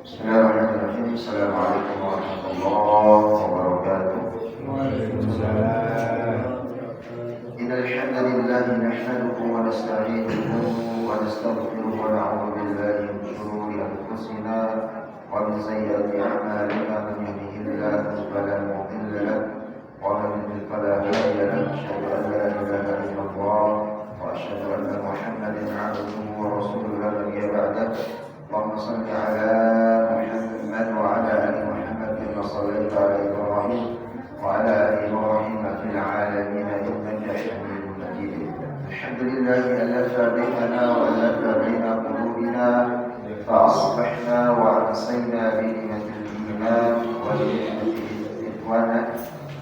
Bismillahirrahmanirrahim. Assalamualaikum warahmatullahi wabarakatuh. Waalaikumsalam. Innal hamdalillah nahmaduhu wa nasta'inuhu wa nastaghfiruhu wa na'udzu billahi min shururi anfusina wa min sayyiati a'malina. Man yahdihillahu fala mudilla lahu wa man yudlil fala hadiya lahu. Asyhadu an la ilaha illallah wa asyhadu anna Muhammadan 'abduhu wa rasuluhu la nabiyya ba'dahu. Allahumma shalli 'ala Muhammad wa 'ala ali Muhammad kama shallaita 'ala Ibrahim wa 'ala ali Ibrahim fil 'alamin innaka Hamidum Majid. Alhamdulillahi alladhi bina wa alladhi baina qulubina fa asbahna wa amsayna bi ni'matil iman wa bi ni'matil ikhwana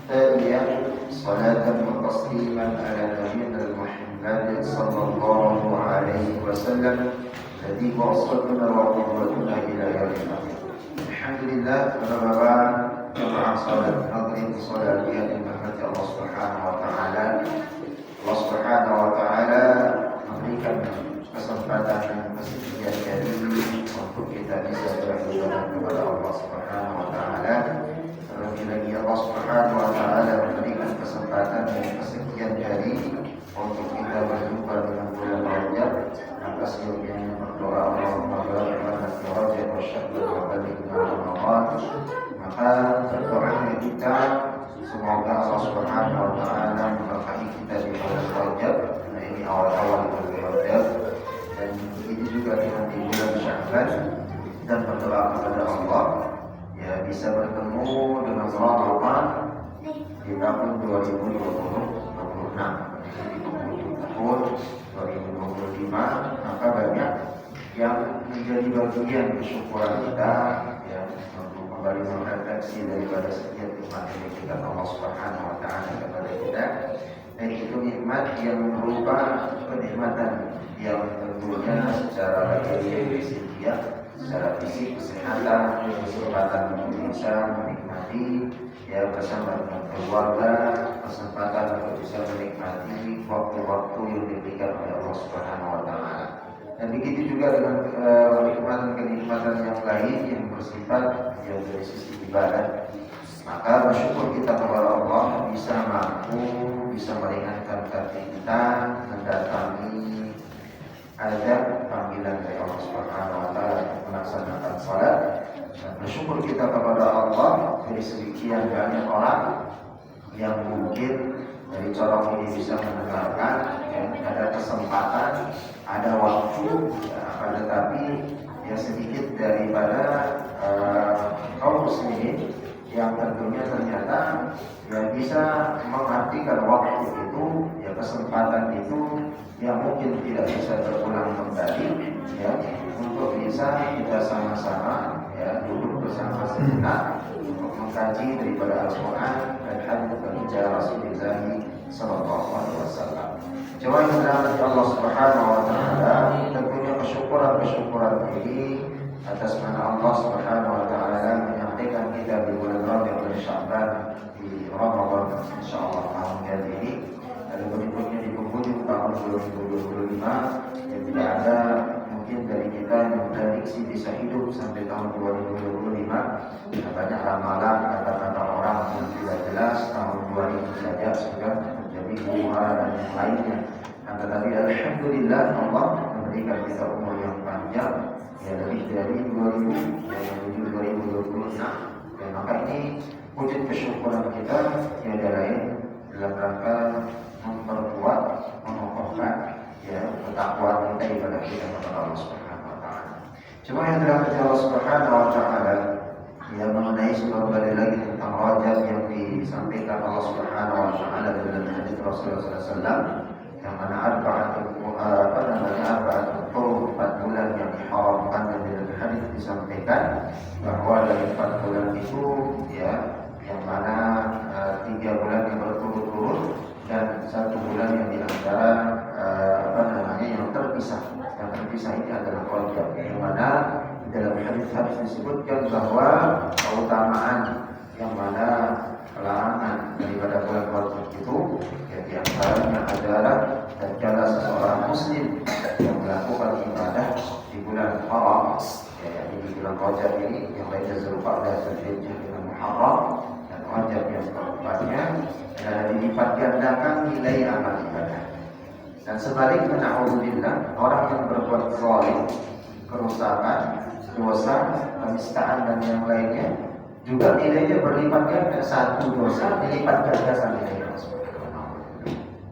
thaniya salatan wa tasliman ala nabiyyina Muhammad sallallahu alaihi wasallam الذي وصلنا وقوتنا إلى يوم الدين. الحمد لله Bapak-bapak jemaah salat hadirin salawat yang dirahmati Allah Subhanahu wa taala. Allah Subhanahu wa taala memberikan kesempatan dan kesempatan jadi untuk kita bisa beribadah kepada Allah Subhanahu wa taala. Terlebih lagi Allah Subhanahu wa taala memberikan kesempatan dan kesekian kali untuk kita berjumpa dengan bulan Rajab. Maka seyogianya berdoa Allahumma barik lana fi Rajab wa Sya'ban wa balighna Ramadan. Maka berdoa kita semoga Allah Subhanahu wa taala memberkahi kita di bulan Rajab. Nah, ini awal-awal bulan Rajab, dan ini juga di bulan Sya'ban, dan berdoa kepada Allah ya bisa bertemu dengan Ramadan di tahun 2026 tahun 2025. Maka banyak yang menjadi bagian kesyukuran kita ya, untuk kembali merefleksi daripada setiap nikmat yang diberikan Allah Subhanahu wa taala kepada kita. Dan itu nikmat yang berupa kenikmatan yang tentunya secara fisik ya, secara fisik, kesehatan, kesempatan untuk bisa menikmati ya bersama dengan keluarga, kesempatan untuk bisa menikmati waktu-waktu yang diberikan oleh Allah Subhanahu wa taala. Dan begitu juga dengan kenikmatan yang lain yang bersifat ya dari sisi ibadah. Maka bersyukur kita kepada Allah bisa mampu, bisa meringankan hati kita mendatangi azab panggilan dari Allah Subhanahu wa taala untuk melaksanakan salat. Dan bersyukur kita kepada Allah dari sekian banyak orang yang mungkin dari corong ini bisa mendengarkan ya, ada kesempatan, ada waktu ya, akan tetapi ya sedikit daripada kaum muslimin yang tentunya ternyata ya bisa mengartikan waktu itu ya, kesempatan itu yang mungkin tidak bisa terulang kembali ya, untuk bisa kita sama-sama ya duduk bersama sejenak untuk mengkaji daripada Al-Quran dan hadits dari Rasulullah sallallahu alaihi wasallam. Jemaah yang dirahmati Allah Subhanahu wa taala, tentunya kesyukuran ini atas mana Allah Subhanahu wa taala menyampaikan kita di bulan Rajab dan Sya'ban di Ramadan insyaallah tahun kali ini. Dan berikutnya di penghujung tahun 2025 yang tidak ada mungkin dari kita yang memprediksi bisa hidup sampai tahun 2025. Banyak ramalan kata-kata orang yang tidak jelas, tahun 2000 saja sudah menjadi huru-hara dan yang lainnya. Tetapi alhamdulillah Allah memberikan kita umur yang panjang ya, lebih dari 2000 menuju 2026. Dan maka ini wujud kesyukuran kita tiada lain dalam rangka memperkuat, mengokohkan ya ketakwaan kita kepada kita kepada Allah Subhanahu wa taala. Cuma yang dirahmati Allah Subhanahu wa taala ya, mengenai kembali lagi tentang Rajab yang disampaikan Allah Subhanahu wa taala dalam hadis Rasulullah sallallahu alaihi wasallam yang mana arba'atul 4 bulan yang diharamkan, dan dalam hadis disampaikan bahwa dari disebutkan bahwa keutamaan yang mana larangan daripada bulan Rajab itu ya diantaranya adalah tatkala seseorang muslim yang melakukan ibadah di bulan haram ya di bulan Rajab ini yang lainnya serupa dan Zulhijjah dengan Muharram dan Rajab yang keempatnya adalah dilipat gandakan nilai amal ibadah. Dan sebaliknya na'udzubillah orang yang berbuat zalim, kerusakan, dosa, penistaan dan yang lainnya juga nilainya berlipat ganda. Satu dosa dilipat ganda sama nilainya.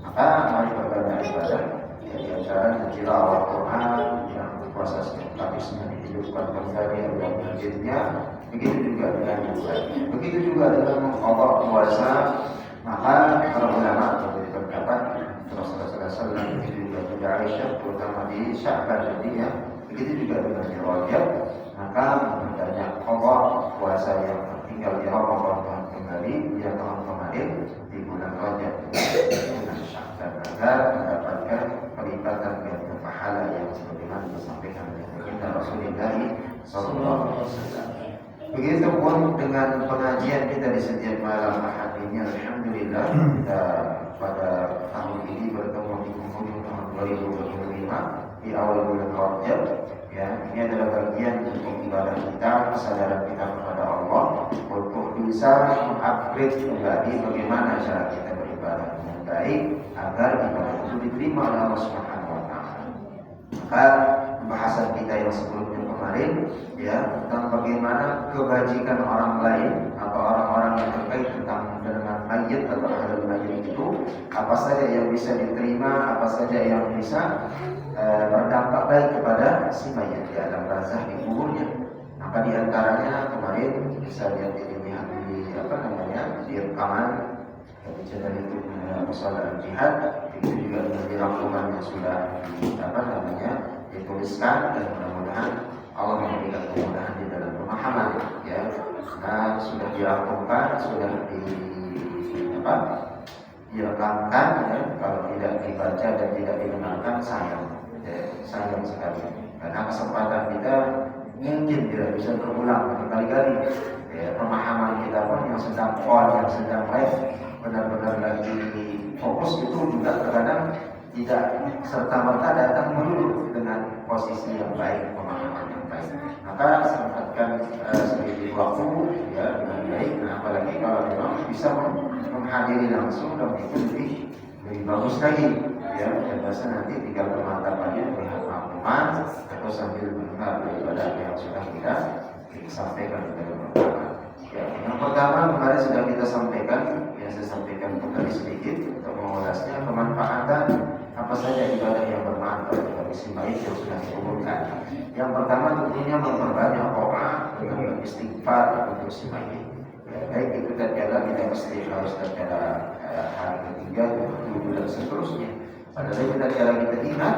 Maka mari berbanyak ibadah ya, di antara tilawah Quran yang puasa setiap Kamisnya dihidupkan kembali dalam masjidnya. Begitu juga dengan begitu juga dengan mengqadha puasa. Maka para ulama berpendapat Rasulullah SAW begitu juga Bunda Aisyah terutama di Sya'ban jadi ya begitu juga dengan di Rajab. Maka banyak qadha puasa yang tinggal di Ramadan kembali dia tahun kemarin di bulan Rajab dengan Sya'ban agar mendapatkan pelipatan ganti pahala yang sebagaimana disampaikan oleh baginda Rasulullah SAW. Begitu pun dengan pengajian kita di setiap malam Ahad ini, alhamdulillah kita pada tahun ini bertemu di penghujung tahun 2025 di awal bulan Rajab. Ya, ini adalah bagian untuk ibadah kita, kesadaran kita kepada Allah untuk bisa mengupgrade kembali bagaimana cara kita beribadah dengan baik agar ibadah itu diterima oleh Allah Subhanahu wa taala. Maka pembahasan kita yang sebelumnya kemarin ya tentang bagaimana kebajikan orang lain atau orang-orang yang terkait tentang dengan mayit atau ahlul mayit itu apa saja yang bisa diterima, apa saja yang bisa berdampak baik kepada si mayit di alam barzakh di kuburnya. Maka di antaranya kemarin bisa lihat di apa namanya di rekaman di channel YouTube Masalah Jihad itu juga dirangkuman yang sudah apa namanya dituliskan dan mudah-mudahan Allah memberikan kemudahan di dalam pemahaman ya. Nah sudah dirangkumkan, sudah direkamkan ya. Kalau tidak dibaca dan tidak didengarkan sayang sayang sekali karena kesempatan kita mungkin tidak bisa berulang berkali-kali ya, pemahaman kita pun yang sedang yang sedang live benar-benar lagi fokus itu juga terkadang tidak serta-merta datang melulu dengan posisi yang baik, pemahaman yang baik. Maka sempatkan sedikit waktu ya dengan baik. Nah, apalagi kalau memang bisa menghadiri langsung dan itu lebih bagus lagi ya. Dan biasa nanti tinggal pemantapannya melihat maklumat atau sambil mendengar daripada apa yang sudah kita sampaikan di dalam rekaman. Ya, yang pertama kemarin sudah kita sampaikan, yang saya sampaikan kembali sedikit untuk mengulasnya pemanfaatan apa saja ibadah yang bermanfaat bagi si mayit yang sudah dikuburkan. Yang pertama tentunya memperbanyak doa dengan istighfar untuk si mayit. Ya, baik itu tatkala kita mesti harus tatkala hari ketiga, kedua dan seterusnya. Pada saat tatkala kita ingat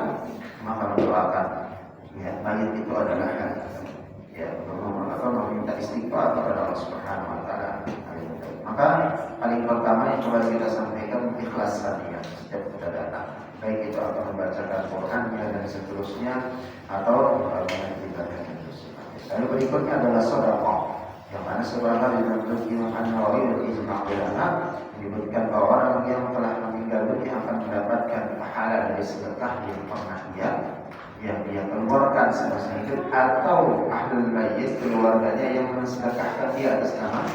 maka mendoakan ya mayit itu adalah ya meminta istighfar kepada Allah Subhanahu wa taala. Maka paling pertama yang coba kita sampaikan ikhlas hati setiap kita datang. Baik itu akan membacakan Qurannya dan seterusnya atau dengan ibadah dan seterusnya. Lalu berikutnya adalah sedekah, yang mana sebagaimana dimaksud Imam An-Nawawi dan ijma' ulama menyebutkan bahwa orang yang telah meninggal dunia akan mendapatkan pahala dari sedekah yang pernah yang dia keluarkan semasa hidup atau ahlul mayyit keluarganya yang mensedekahkan dia atas nama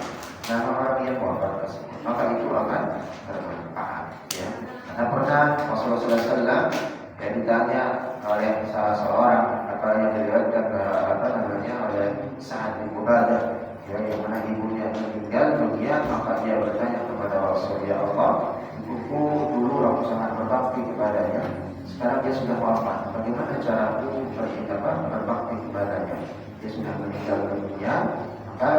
orang yang wafat tersebut. Maka itu akan bermanfaat ya. Karena pernah Rasulullah SAW yang ditanya oleh salah seorang apa yang diriwayatkan oleh Sa'ad bin Ubadah ya, yang mana ibunya meninggal dunia, maka dia bertanya kepada Rasulullah, ya Allah, ibuku dulu aku sangat berbakti kepadanya, sekarang dia sudah wafat, bagaimana caraku berbakti kepadanya? Dia sudah meninggal dunia, maka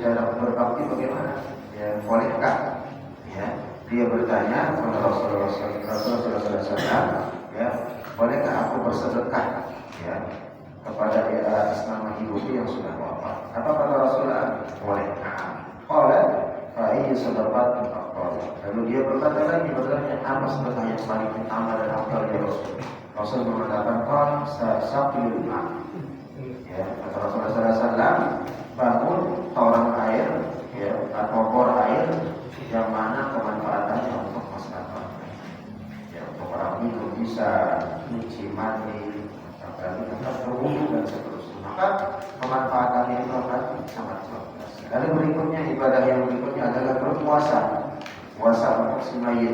cara berbakti bagaimana? Ya, bolehkah? Ya, dia bertanya kepada Rasulullah SAW, ya, bolehkah aku bersedekah? Ya, kepada atas nama ibuku yang sudah wafat. Apa kata Rasulullah? Boleh. Qala fa ayyu sadaqatin afdal. Lalu dia berkata lagi, bertanya apa sedekah yang paling utama dan afdal ya Rasul? Rasul mengatakan qala saqil ma. Ya, kata Rasulullah SAW, bangun toren air, ya, atau bor air yang mana kemanfaatannya untuk masyarakat. Ya, untuk orang minum bisa, cuci mandi, apalagi tempat berwudu dan seterusnya. Maka kemanfaatannya itu akan sangat luas. Lalu berikutnya ibadah yang berikutnya adalah berpuasa. Puasa untuk si mayit,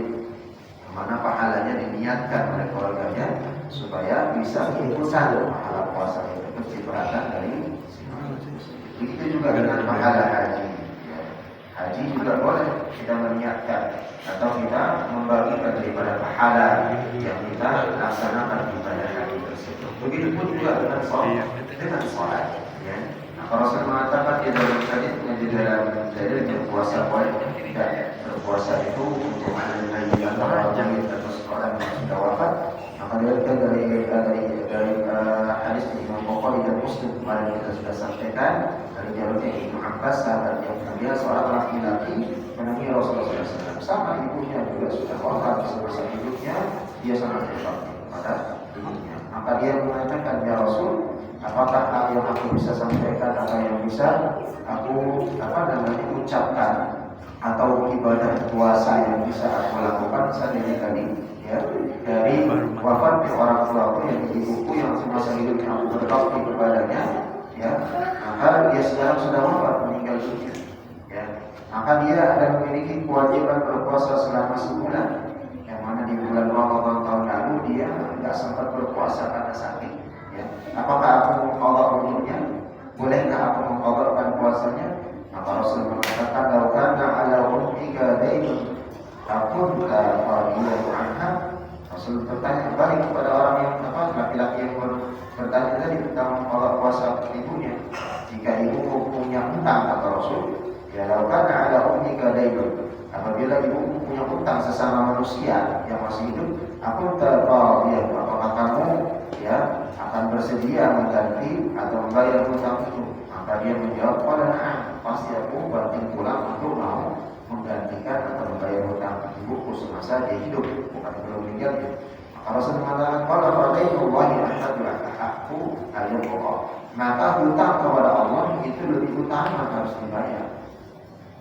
mana pahalanya diniatkan oleh keluarganya supaya bisa ikutan pahala puasa itu kecipratan dari si mayit. Begitu juga dengan pahala haji. Ya. Haji juga boleh kita meniatkan atau kita membagikan daripada pahala yang kita laksanakan ibadah haji tersebut. Begitupun juga dengan sholat. Ya. Nah, kalau saya mengatakan di dalam hadis di dalam dalil berpuasa boleh tidak. Berpuasa itu untuk mengenai antara jahit atau seorang yang sudah wafat. Maka dari hadis Imam Bukhari dan Muslim kemarin kita sudah sampaikan dari jalurnya Ibnu Abbas, sahabat yang mulia, seorang laki-laki menemui Rasulullah SAW. Sama ibunya juga sudah wafat semasa hidupnya, dia sangat berbakti kepada ibunya. Maka dia mengatakan, ya Rasul, apakah yang aku bisa sampaikan, apa yang bisa aku ucapkan atau ibadah puasa yang bisa aku lakukan seandainya tadi ya dari wafatnya orang tuaku yang ibuku yang semasa hidupnya aku berbakti kepadanya ya, maka dia sekarang sudah wafat meninggal dunia ya, maka dia ada memiliki kewajiban berpuasa selama sebulan, yang mana di bulan Ramadan tahun lalu dia tidak sempat berpuasa karena sakit ya. Apakah aku mengqadha umurnya? Bolehkah aku mengqadhakan puasanya? Maka Rasul mengatakan, "Laukana ala ummika dainun akunta qadiyan anha." Rasul bertanya kembali kepada orang yang laki-laki yang bertanya tadi tentang kalau puasa ibunya. Jika ibu punya hutang, kata Rasul, ya laukana ala ummika dainun. Apabila ibu punya hutang sesama manusia yang masih hidup, akunta qadiyan, apakah kamu ya akan bersedia mengganti atau membayar hutang itu? Maka dia menjawab, pasti aku banting pulang untuk mau menggantikan atau membayar hutang ibuku semasa dia hidup, bukan belum meninggal. Maka Rasul mengatakan, kalau Rasulullah ahadu aku ayat maka hutang kepada Allah itu lebih utama harus dibayar.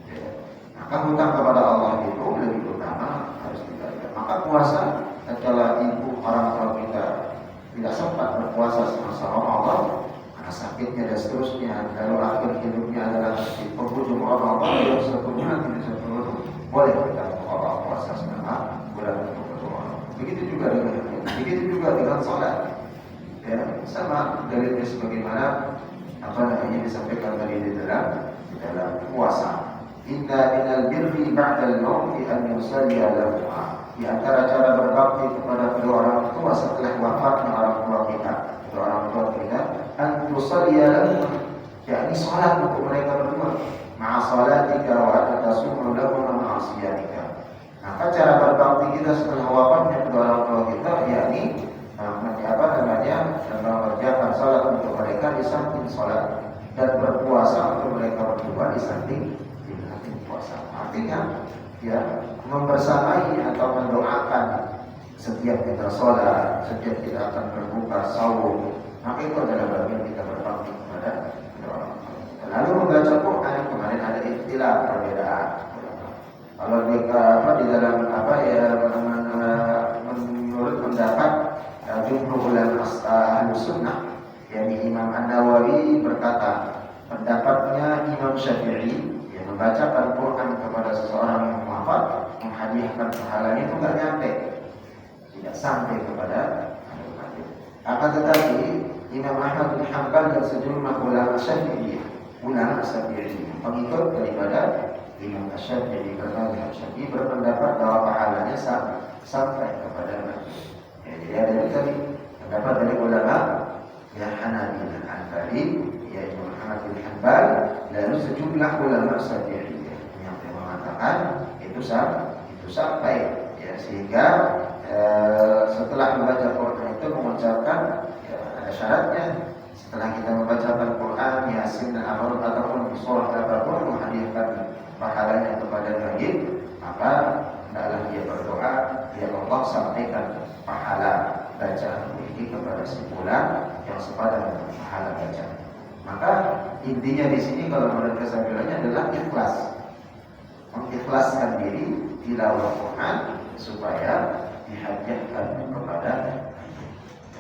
Ya. Maka hutang kepada Allah itu lebih utama harus dibayar. Maka puasa setelah ibu orang tua kita tidak sempat berpuasa semasa Ramadan, sakitnya dan seterusnya, lalu akhir hidupnya adalah di penghujung Ramadan yang sepenuhnya tidak sepenuhnya boleh kita mengqadha puasa selama bulan Ramadan. Begitu juga dengan salat. Ya, sama dalilnya sebagaimana disampaikan tadi di dalam puasa. Inna minal birri ba'dal mauti an yusalliya lahu. Di antara cara berbakti kepada kedua orang tua setelah wafatnya orang tua kita, antusalliya lahum, yakni salat untuk mereka berdua, ma'a salatika wa atasumu lahum ma'asiyatika. Maka cara berbakti kita setelah wafatnya kedua orang tua kita, yakni mengerjakan salat untuk mereka di samping salat dan berpuasa untuk mereka berdua di samping puasa. Artinya ya membersamai atau mendoakan setiap kita sholat, setiap kita akan berbuka sahur, maka itu adalah bagian kita berbakti kepada orang tua. Lalu membaca Quran, kemarin ada ikhtilaf perbedaan. Kalau di dalam menurut pendapat jumhur ulama Ahlus Sunnah, yakni Imam An-Nawawi berkata, pendapatnya Imam Syafi'i yang membacakan Quran kepada seseorang yang wafat, menghadiahkan pahalanya itu enggak nyampe, tidak sampai kepada al-Fatihah. Akan tetapi Imam Ahmad bin Hanbal dan sejumlah ulama Syafi'i, pengikut daripada Imam Syafi'i, karena Imam Syafi'i berpendapat bahwa pahalanya sampai kepada Nabi. Ya, jadi ada tadi pendapat dari ulama yang Hanafi dan Hanbali, yaitu Ahmad bin Hanbal, lalu sejumlah ulama Syafi'i yang mengatakan itu sampai, ya, sehingga setelah membaca Quran itu mengucapkan ya, ada syaratnya. Setelah kita membacakan Quran, Yasin dan Al-Qur'an ataupun surah apapun menghadiahkan pahalanya kepada mayit, maka hendaklah dia berdoa, ya Allah sampaikan pahala bacaan ini kepada si fulan yang sepadan dengan pahala bacaan. Maka intinya di sini kalau menurut kesimpulannya adalah ikhlas, mengikhlaskan diri tilawah Quran supaya dihadiahkan kepada.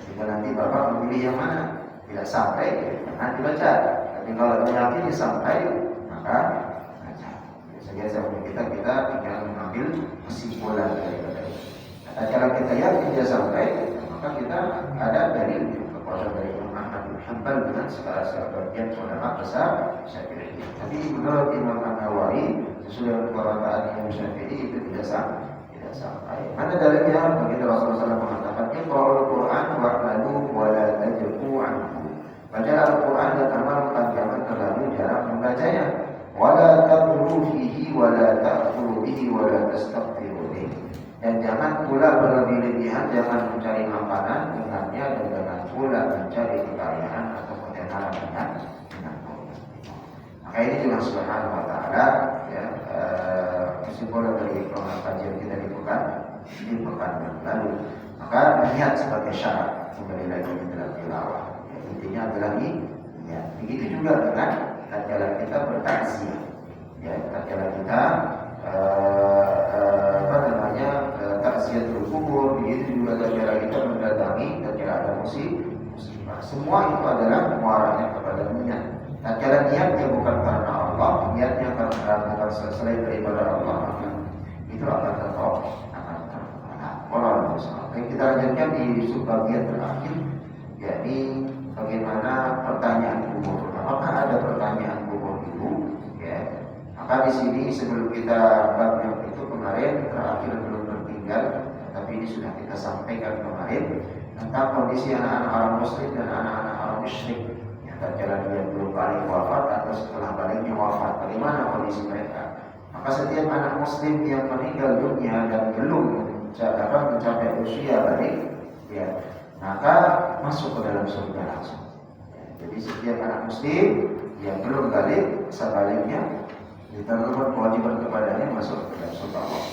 Jika nanti Bapak memilih yang mana tidak sampai, nanti baca. Tapi kalau meyakini sampai, maka baca. Biasanya kita tinggal mengambil kesimpulan daripada itu. Nah, kalau kita yakin dia sampai, maka kita ada dalil kepada dari Imam Ahmad bin Hanbal dengan sebagian ulama besar Syafi'i. Tapi menurut Imam An-Nawawi sesuai dengan perkataan Imam Syafi'i itu tidak sampai. Mana dalilnya? Begitu Rasulullah SAW mengatakan, "Iqra'ul Qur'an wa'malu wa la tajfu 'anhu." Baca Al-Quran dan amalkan, jangan terlalu jarang membacanya. Wa la taqulu fihi wa la ta'khulu bihi wa la tastaghfiru bihi. Dan jangan pula berlebih-lebihan, jangan mencari makanan dengannya, dan jangan pula mencari kekayaan atau ketenaran dengannya. Maka ini juga Subhanahu wa ta'ala ya, kesimpulan dari kajian kita di pekan yang lalu. Maka niat sebagai syarat kembali lagi di dalam tilawah. Ya, intinya adalah ini. Ya, begitu juga dengan tatkala kita bertakziah. Ya, tatkala kita takziatul kubur, begitu juga tatkala kita mendatangi tatkala ada musibah. Semua itu adalah muaranya kepada niat. Tatkala niatnya bukan karena Allah, niatnya karena bukan selain daripada Allah, maka itu akan tertolak. Yang kita lanjutkan di subbagian terakhir, yakni bagaimana pertanyaan kubur. Apakah ada pertanyaan kubur itu? Ya. Maka di sini sebelum kita bab yang itu kemarin terakhir belum tertinggal, tapi ini sudah kita sampaikan kemarin tentang kondisi anak-anak orang muslim dan anak-anak orang musyrik. Tatkala dia belum balik wafat atau setelah baliknya wafat, bagaimana kondisi mereka? Maka setiap anak muslim yang meninggal dunia dan belum mencapai usia balik, ya, maka masuk ke dalam surga langsung. Ya, jadi setiap anak muslim yang belum balik, sebaliknya ditentukan kewajiban kepadanya masuk ke dalam surga Allah.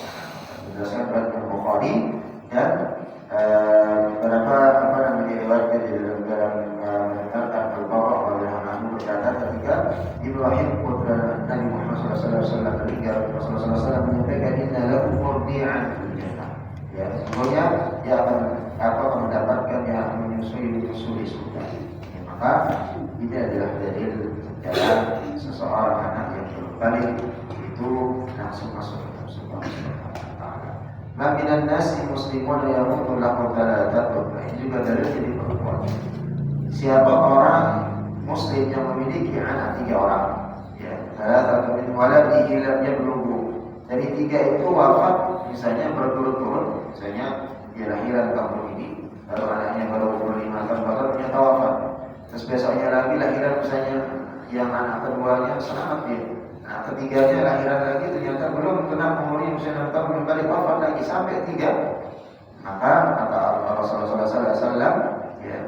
Berdasarkan riwayat Bukhari dan beberapa riwayat dalam berkata ketika Ibrahim putra Nabi Muhammad SAW meninggal, Rasulullah SAW menyampaikan inna lahu murdi'an fil jannah. Ya, sebenarnya dia akan mendapatkan yang menyusui surga. Ya, maka ini adalah dalil dalam seseorang anak yang berbalik itu langsung masuk ke dalam surga. Minan nasi muslimun yamutu lahu thalathatun. Ini juga dalil jadi perempuan. Siapa orang muslim yang memiliki anak 3 orang, ya, salah min waladihi lam yablughu. Jadi 3 itu wafat misalnya berturut-turut, misalnya dia lahiran tahun ini, lalu anaknya baru 25 tahun baru ternyata wafat. Terus besoknya lagi lahiran misalnya yang anak keduanya selamat dia. Nah, ketiganya lahiran lagi ternyata belum kena umurnya misalnya 6 tahun belum balik wafat lagi sampai 3. Maka kata Rasulullah SAW, ya,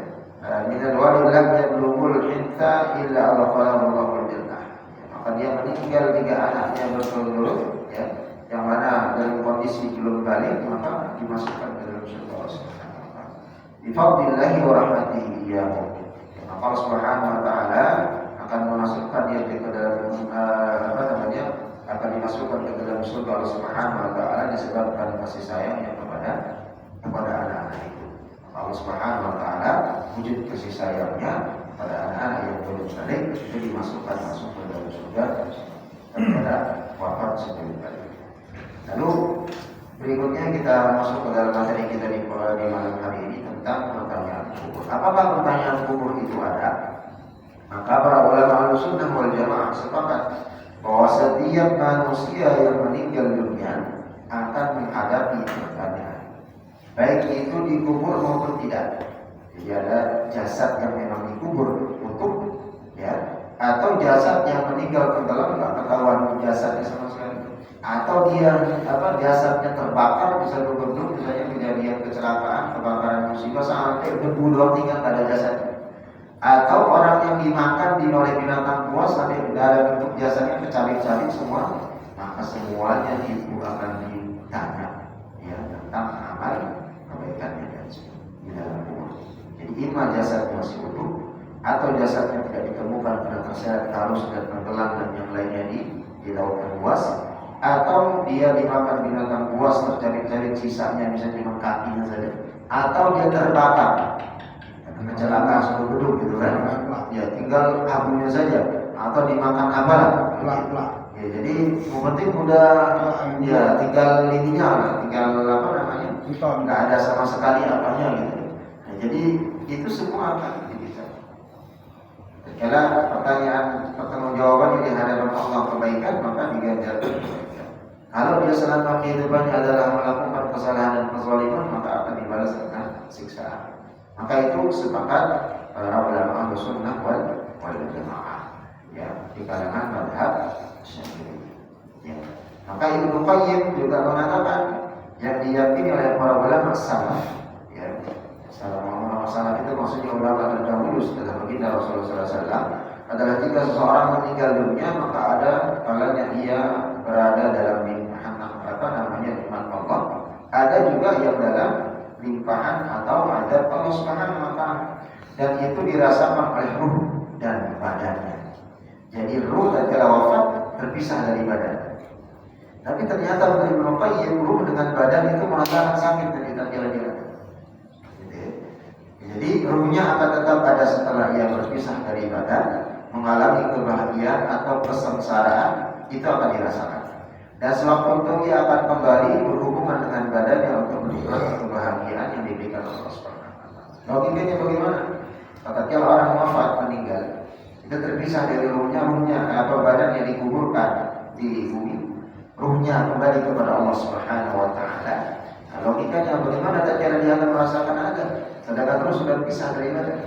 minal walid lam yablughul hinta illa Allahul jannah. Maka dia meninggal 3 anaknya berturut-turut, ya, yang mana dalam kondisi belum balik, maka dimasukkan ke dalam surga Allah. Bi fadlillahi wa rahmatihi iyyahu. Maka Allah Subhanahu wa taala akan memasukkan dia ke dalam akan dimasukkan ke dalam surga Allah Subhanahu wa taala disebabkan kasih sayangnya kepada anak-anak itu. Allah Subhanahu wa taala wujud kasih sayangnya pada anak-anak yang belum balik itu dimasukkan masuk ke dalam surga kepada wafat sebelum balik. Lalu berikutnya kita masuk ke dalam materi kita di malam hari ini tentang pertanyaan kubur. Apakah pertanyaan kubur itu ada? Maka para ulama Ahlussunnah wal Jamaah sepakat bahwa setiap manusia yang meninggal dunia akan menghadapi pertanyaan, baik itu dikubur maupun tidak. Jadi ada jasad yang memang dikubur utuh, ya, atau jasad yang meninggal tenggelam nggak ketahuan jasadnya sama sekali, atau dia jasadnya terbakar bisa berbentuk misalnya kejadian kecelakaan, kebakaran musibah sampai berbunuh doang tinggal nggak ada jasadnya, atau orang yang dimakan oleh binatang buas sampai dalam bentuk jasadnya kecabik-cabik semua, maka semuanya itu akan ditanya, ya, tentang amal kebaikannya dan di dalam kubur. Jadi imma jasadnya masih utuh atau jasadnya tidak ditemukan pada terseret halus dan tenggelam dan yang lainnya di lautan luas, atau dia dimakan binatang buas tercari-cari sisanya misalnya cuma kakinya saja, atau dia terbakar kecelakaan suatu gedung gitu kan, ya tinggal abunya saja, atau dimakan apalah. Ya, jadi yang penting udah ya tinggal ininya lah, tinggal apa namanya, nggak ada sama sekali apanya gitu. Nah, jadi itu semua akan bisa. Kalau pertanyaan pertanggungjawaban di hadapan Allah kebaikan, maka diganjar kebaikan. Kalau dia selama kehidupannya adalah melakukan kesalahan dan kezaliman, maka akan dibalas dengan siksaan. Maka itu sepakat para ulama Ahlussunnah wal Jamaah, ya, di kalangan mazhab Syafi'i. Ya. Maka Ibnu Qayyim juga mengatakan yang diyakini oleh para ulama salaf, ya, ulama salaf itu maksudnya ulama terdahulu setelah baginda Rasulullah SAW, adalah jika seseorang meninggal dunia maka ada kalanya ia berada dalam limpahan nikmat Allah, ada juga yang dalam limpahan atau ada Allah Subhanahu wa Ta'ala, dan itu dirasakan oleh ruh dan badannya. Jadi ruh tatkala wafat terpisah dari badan. Tapi ternyata menurut Ibnu Qayyim, ruh dengan badan itu merasakan sakit dari tatkala dia. Jadi ruhnya akan tetap ada setelah ia berpisah dari badan, mengalami kebahagiaan atau kesengsaraan, itu akan dirasakan. Dan sewaktu itu ia akan kembali berhubungan dengan badannya untuk menikmati kebahagiaan yang diberikan Allah Subhanahu wa Ta'ala. Logikanya bagaimana? Tatkala orang wafat meninggal, itu terpisah dari ruhnya badan yang dikuburkan di bumi, ruhnya kembali kepada Allah Subhanahu wa Ta'ala. Nah, logikanya bagaimana tatkala dia akan merasakan ada, sedangkan terus sudah pisah dari badan.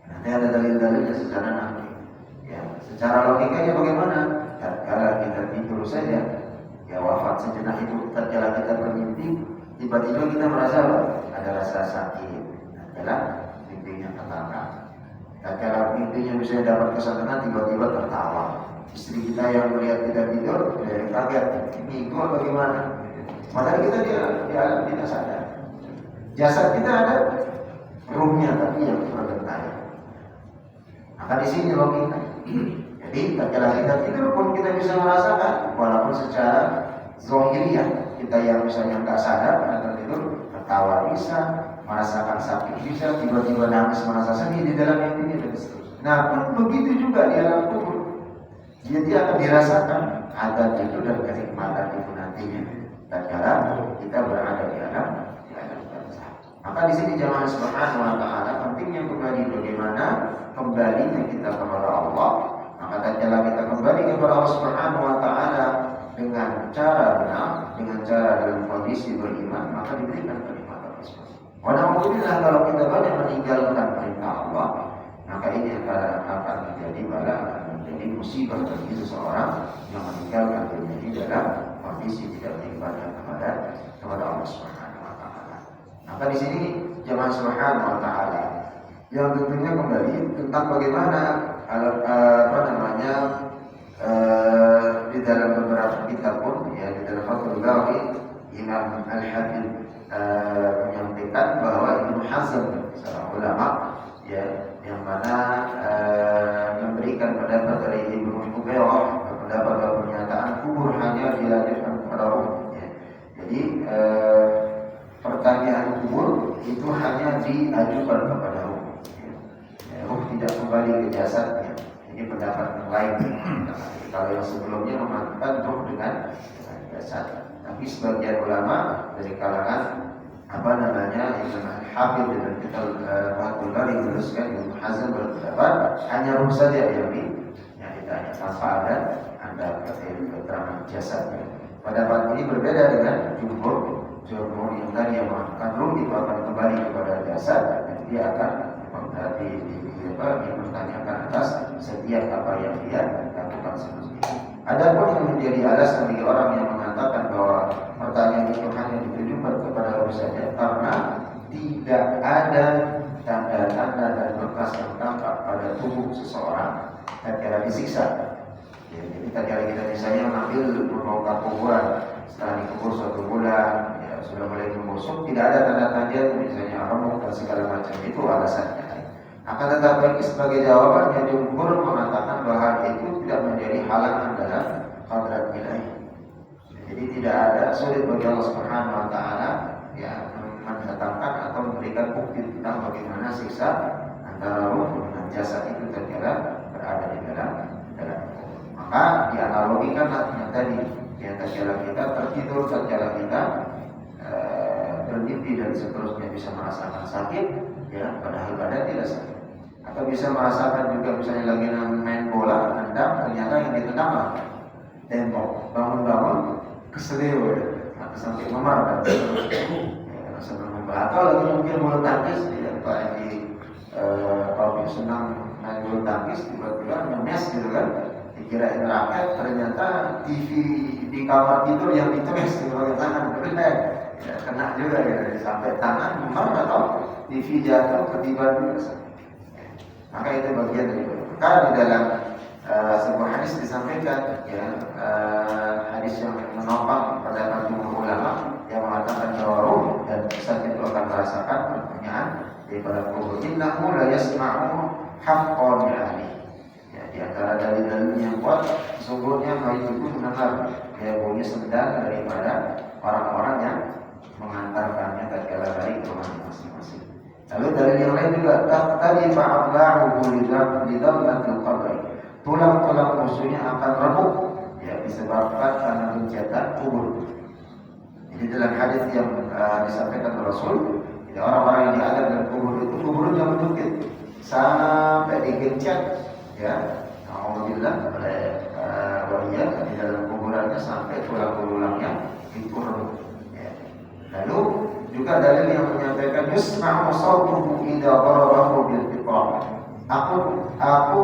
Nanti ada dalil-dalilnya secara nahwi. Ya, secara logikanya bagaimana? Tatkala kita tidur saja, ya wafat sejenak itu, tatkala kita bermimpi, tiba-tiba kita merasa ada rasa sakit, tatkala mimpinya terlakar. Tatkala mimpinya misalnya dapat kesenangan, tiba-tiba tertawa. Istri kita yang melihat kita tidur, kaget, ini gua bagaimana? Padahal kita di alam tidak sadar. Jasad kita ada, ruhnya tapi yang bergentayangan. Maka di sini logika. Jadi tatkala kita tidur pun kita bisa merasakan, walaupun secara zahiriyah kita yang misalnya nggak sadar pada tidur, tertawa bisa, merasakan sakit bisa, tiba-tiba nangis merasa sedih di dalam mimpi dan seterusnya. Nah pun begitu juga di alam kubur. Jadi akan dirasakan adab itu dan kenikmatan itu nantinya tatkala kita berada di alam barzakh. Maka di sini jamaah Subhanahu wa Ta'ala pentingnya kembali bagaimana kembalinya kita kepada Allah. Maka tatkala kita kembali kepada Allah Subhanahu wa Ta'ala dengan cara benar, dengan cara dalam kondisi beriman, maka diberikan kenikmatan tersebut. Alhamdulillah kalau kita banyak meninggalkan perintah Allah, maka ini akan menjadi bala, akan menjadi musibah bagi seseorang yang meninggalkan dunia ini dalam kondisi tidak beribadah kepada Allah Subhanahu wa Ta'ala. Maka di sini jemaah Subhanahu wa Ta'ala yang tentunya kembali tentang bagaimana di dalam beberapa kitab pun, ya, di dalam Fathul Bari Imam Al-Habib menyampaikan bahwa Ibnu Hazm seorang ulama, ya, yang mana memberikan pendapat dari Ibnu Hubairah, pendapat bahwa pernyataan kubur hanya dilanjutkan kepada roh, ya. Jadi pertanyaan kubur itu hanya diajukan kepada roh, ya. Roh tidak kembali ke jasadnya. Ini pendapat yang lain. Kalau yang sebelumnya mengatakan roh dengan jasad. Tapi sebagian ulama dari kalangan Imam Al-Hafidz dengan kita Fathul Bari menuliskan Ibnu Hazm berpendapat hanya ruh saja yang ditanya, tanpa ada keterangan jasadnya. Pendapat ini berbeda dengan jumhur yang tadi yang mengatakan ruh itu akan kembali kepada jasad dan dia akan dipertanyakan atas setiap apa yang dia lakukan sebelumnya. Adapun yang menjadi alasan bagi orang yang mengatakan bahwa pertanyaan itu hanya ditujukan kepada roh saja, karena tidak ada tanda-tanda dan bekas yang tampak pada tubuh seseorang tatkala disiksa. Ya, jadi tatkala kita misalnya mengambil membongkar kuburan, setelah dikubur 1 bulan, ya, sudah mulai membusuk, tidak ada tanda-tanda misalnya remuk dan segala macam, itu alasannya. Akan Akan tetapi sebagai jawabannya jumhur mengatakan bahwa itu tidak menjadi halangan dalam hadrat ilahi. Jadi tidak ada sulit bagi Allah Subhanahu wa taala ya mendatangkan atau memberikan bukti tentang bagaimana siksa antara ruh dengan jasad itu terkala berada di dalam kubur. Maka dianalogikanlah yang tadi ya tatkala kita tertidur, tatkala kita bermimpi dan seterusnya bisa merasakan sakit ya padahal badan tidak sakit. Atau bisa merasakan juga misalnya lagi main bola, nendang, ternyata yang ditendang apa? Tembok. Bangun-bangun keseleo ya, atau sampai memar dan ya, rasa bermemar. Atau lagi mungkin bulu tangkis, ya Pak di kalau senang main bulu tangkis tiba-tiba ngemes gitu kan, dikirain raket, ternyata TV di kamar tidur yang ditemes di bagian tangan, itu ya, kena juga ya, sampai tangan memar atau TV jatuh ketiban juga. Maka itu bagian dari maka di dalam sebuah hadis disampaikan ya hadis yang menopang pada jumhur ulama yang mengatakan bahwa ruh dan jasad itu akan merasakan pertanyaan daripada kubur. Innahu la yasma'u haqqan ali. Ya di antara dalil-dalil yang kuat sesungguhnya mayit itu mendengar ya bunyi sendal daripada orang-orang yang mengantarkannya tatkala balik ke rumah masing-masing. Lalu dari yang lain juga tadi fa'allahu lidamnatil qabri. Tulang-tulang musuhnya akan remuk ya disebabkan karena kegiatan kubur. Jadi dalam hadis yang disampaikan oleh Rasul, ya, orang-orang yang diadab dalam kubur itu kuburnya menukik sampai digencet ya. Alhamdulillah oleh waliya di dalam kuburannya sampai tulang-tulangnya itu remuk. Ya. Lalu juga dalil yang menyampaikan yusma'u sawtuhu idza darabahu bil fitrah. Aku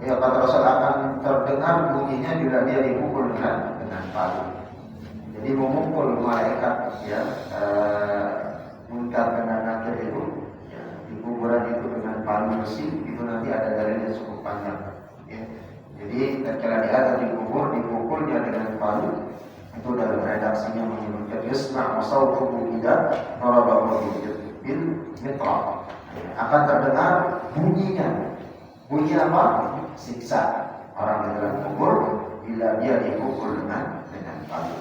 ya kata Rasul akan terdengar bunyinya bila dia dipukul dengan palu. Jadi memukul malaikat ya munkar dan nakir itu ya, di kuburan itu dengan palu besi itu nanti ada dalilnya cukup panjang. Ya. Jadi tatkala dia ada di kubur dipukul dia dengan palu itu dalam redaksinya menyebutkan yusma'u sawtuhu idza darabahu bil mitra. Akan terdengar bunyinya. Bunyi apa? Siksa orang di dalam kubur bila dia dipukul dengan palu.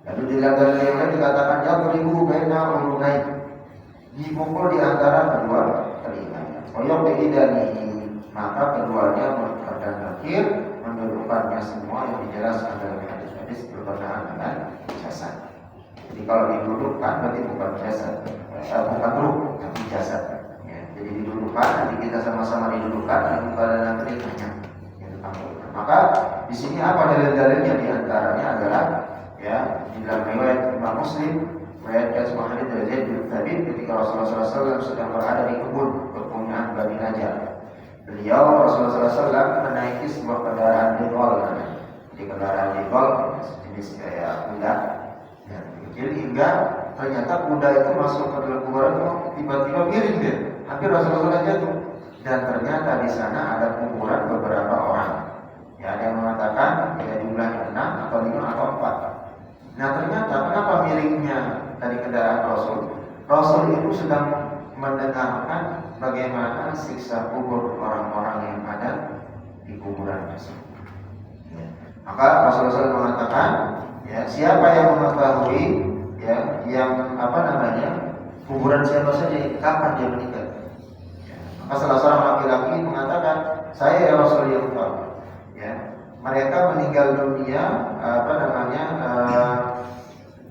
Lalu di dalam yang lain dikatakan yadribu baina ulunai. Dipukul di antara kedua telinganya. Oyok biidanihi maka keduanya dan akhir menundukkannya semua yang dijelaskan dalam hadis berkenaan dengan jasad. Jadi kalau didudukkan berarti bukan jasad, bukan ruh, tapi jasad. Ya, jadi didudukkan, nanti kita sama-sama didudukkan dan pada nanti ditanya. Maka di sini apa dalil-dalilnya di antaranya adalah ya di dalam riwayat Imam Muslim, riwayat sebuah hadis dari Zaid bin Thabit ketika Rasulullah SAW sedang berada di kebun perpunyaan Bani Najjar. Beliau Rasulullah SAW menaiki sebuah kendaraan digol. Di kendaraan digol jenis kayak kuda ya, kecil hingga ternyata kuda itu masuk ke dalam kuburan tiba-tiba miring dia, hampir Rasulullah jatuh. Dan ternyata di sana ada kuburan beberapa orang. Ya, ada yang mengatakan ya jumlahnya 6 atau 5 atau 4. Nah ternyata kenapa miringnya dari kendaraan Rasul? Rasul itu sedang mendengarkan bagaimana siksa kubur orang-orang yang ada di kuburan tersebut. Ya. Maka Rasulullah SAW mengatakan, ya siapa yang mengetahui, ya yang kuburan siapa saja, kapan dia meninggal. Ya. Maka salah seorang laki-laki mengatakan, saya ya Rasul yang tahu. Ya. Mereka meninggal dunia,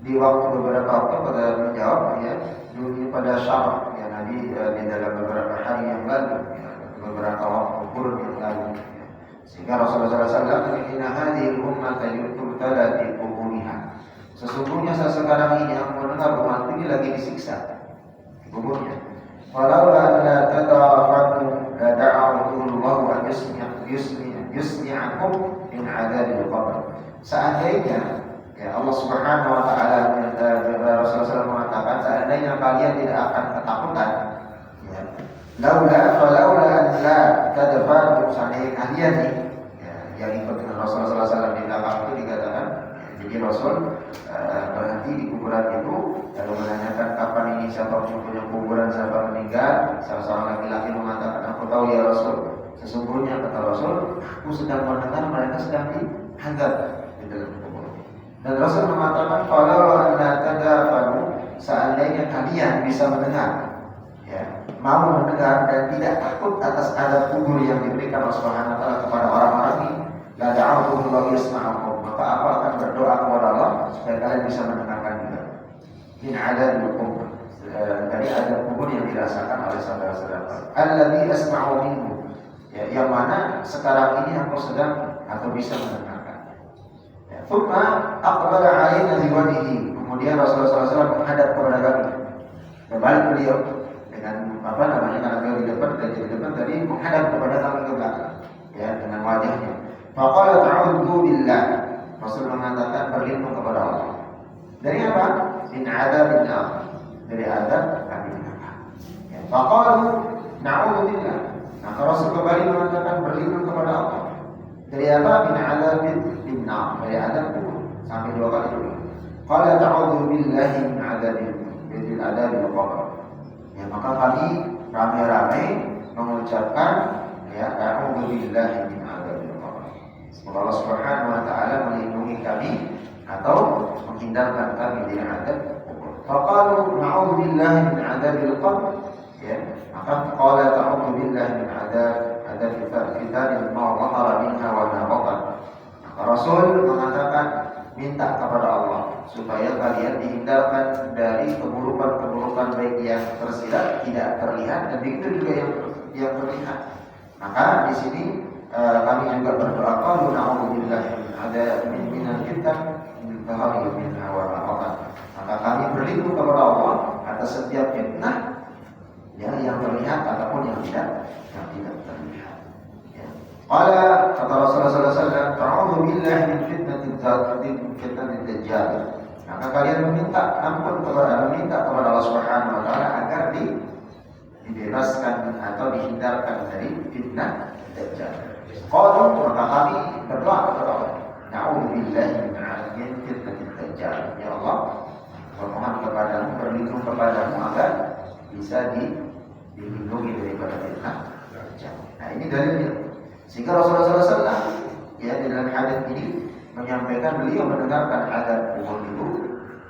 di waktu beberapa waktu pada menjawab, ya dunia pada Syam. Di dalam beberapa hari yang lalu, ya, beberapa waktu kurun yang lalu, ya. Sehingga Rasulullah SAW inna hadhil ummata yubtala fi quburiha. Sesungguhnya saya sekarang ini aku mendengar umat ini lagi disiksa di kuburnya. Walau la tadarafatu la da'awatullahu an yusmi'akum min adzabil qabr. Seandainya ya Allah Subhanahu wa taala Rasulullah SAW mengatakan seandainya kalian tidak akan ketakutan ya laula an la tadfa'u sanain kalian nih ya, yang ikut dengan Rasulullah SAW di belakang itu dikatakan ya, jadi Rasul berhenti di kuburan itu Lalu menanyakan kapan ini siapa punya kuburan, siapa meninggal. Salah seorang laki-laki mengatakan, aku tahu ya Rasul. Sesungguhnya kata Rasul, aku sedang mendengar mereka sedang dihantar di dalam kubur. Dan Rasul mengatakan, kalau anda tadafanu, seandainya kalian bisa mendengar, ya, mau mendengar dan tidak takut atas adab kubur yang diberikan Allah Subhanahu wa taala kepada orang-orang ini, la da'awtuhu yasma'ukum, maka aku akan berdoa kepada Allah supaya kalian bisa mendengarkan juga. Min adab kubur, dari adab kubur yang dirasakan oleh saudara-saudara. Alladzi asma'u minhu, ya, yang mana sekarang ini aku sedang atau bisa mendengarkan. Ya, thumma aqbala 'alaina biwajhihi, kemudian Rasulullah SAW menghadap kepada kami. Berbalik beliau dengan karena beliau di depan tadi menghadap kepada kami ke belakang, ya, dengan wajahnya. Faqala ta'udzu billah, Rasul mengatakan berlindung kepada Allah. Dari apa? Min adzabil nar, dari azab api neraka. Ya, faqalu na'udzu billah. Maka Rasul kembali mengatakan berlindung kepada Allah. Dari apa? Min adzabil nar, dari azab kubur. Sampai 2 kali dulu. Qala ta'udzu billahi min adzabil qabr. Ya, maka kami ramai-ramai mengucapkan, ya, a'udzu billahi min adzabil qabr. Semoga Allah Subhanahu wa taala melindungi kami atau menghindarkan kami dari azab kubur. Faqalu na'udzu billahi min adzabil qabr. Ya, maka qala ta'udzu billahi min adab fitan ma dhahara minha wa ma batan. Maka Rasul mengatakan minta kepada Allah supaya kalian dihindarkan dari keburukan-keburukan baik yang tersirat tidak terlihat dan begitu juga yang terlihat. Maka di sini kami juga berdoa qalu na'udzubillahi min al-fitan min dhahari minha wa ma batan. Maka kami berlindung kepada Allah atas setiap fitnah, ya, yang terlihat ataupun yang tidak terlihat. Ya. Qala kata Rasulullah sallallahu alaihi wasallam, ta'udzu billahi min fitnatid dajjal. Maka kalian meminta kepada Allah Subhanahu wa taala agar dibebaskan atau dihindarkan dari fitnah dajjal. Qalu, maka kami berdoa kepada Allah, na'udzu billahi min fitnatid dajjal. Ya Allah, bermohon kepadamu, berlindung kepadamu agar bisa dilindungi daripada fitnah dajjal. Nah, ini dalilnya. Sehingga Rasulullah SAW, ya, di dalam hadis ini menyampaikan beliau mendengarkan adab kubur itu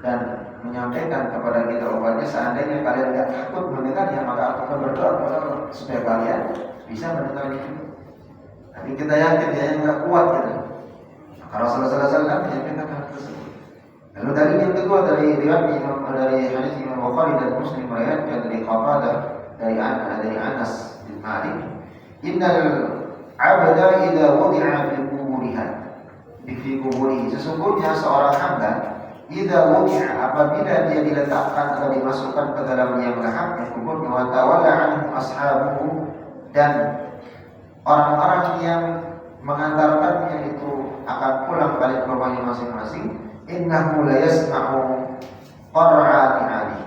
dan menyampaikan kepada kita obatnya, seandainya kalian tidak takut mendengarnya, maka aku akan berdoa kepada Allah supaya kalian bisa mendengarnya. Tapi kita yakin dia yang tidak kuat, gitu. Maka Rasulullah SAW menyampaikan hal tersebut. Lalu dalil yang kedua dari hadis Imam Bukhari dan Muslim meriwayatkan dari Qatadah dari Anas bin Malik, innal 'abda idza wudi'a fi kuburihi, sesungguhnya seorang hamba idza wudi'a, apabila dia diletakkan atau dimasukkan ke dalam liang lahat di kuburnya, wa tawalla 'anhu ashabuhu, dan orang-orang yang mengantarkannya itu akan pulang balik ke rumahnya masing-masing, innahu la yasma'u qara'ati 'alihi,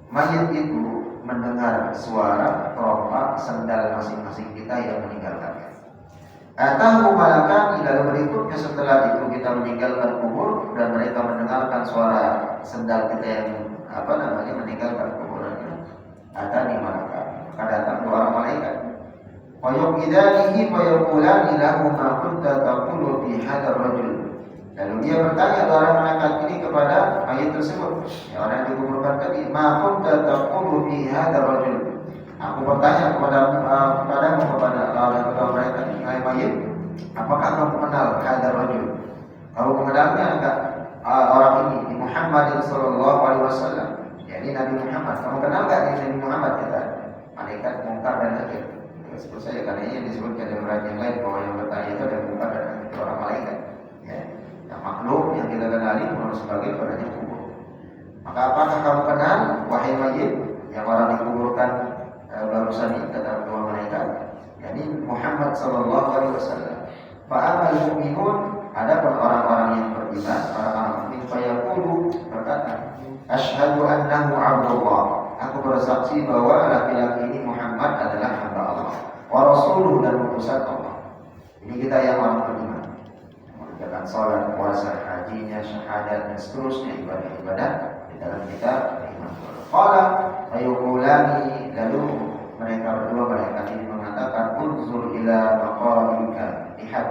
mayit itu mendengar suara teropak sendal masing-masing kita yang meninggalkannya. Atahu malakan, lalu berikutnya setelah itu kita meninggalkan kubur dan mereka mendengarkan suara sendal kita yang meninggalkan kuburannya. Atani malakan, maka datang 2 orang malaikat. Wa yuqidanihi wa yaqulani lahu ma kunta taqulu fi hadzal rajul. Lalu dia bertanya orang malaikat ini kepada mayit tersebut, ya, orang yang dikuburkan tadi, ma kunta taqulu fi hadzal rajul. Aku bertanya kepadamu kepada mereka, hai mayit, apakah kamu mengenal hadzal rajul? Kamu mengenalnya enggak orang ini, Muhammad sallallahu alaihi wasallam? Jadi Nabi Muhammad. Kamu kenal enggak Nabi Muhammad? Kata malaikat Munkar dan Nakir. Sebut saja karena ini yang disebutkan dalam ayat yang lain bahwa yang bertanya itu adalah Munkar dan Nakir, orang malaikat. Ya, yang makhluk yang kita kenali sebagai penanya kubur. Maka apakah kamu kenal wahai mayit yang orang dikuburkan barusan ini, kata 2 malaikat, yakni Muhammad sallallahu alaihi wasallam. Fa amal mu'minun, adapun orang-orang yang beriman, orang-orang mukmin, fayaqulu, berkata, asyhadu annahu 'abdullah, aku bersaksi bahwa laki-laki ini Muhammad adalah hamba Allah, wa rasuluh, dan utusan Allah. Ini kita yang orang beriman, mengerjakan salat, puasa, hajinya, syahadat, dan seterusnya ibadah-ibadah di dalam kita Qala ayuqulani, lalu mereka berdua malaikat ini mengatakan unzur ila maqamika, lihat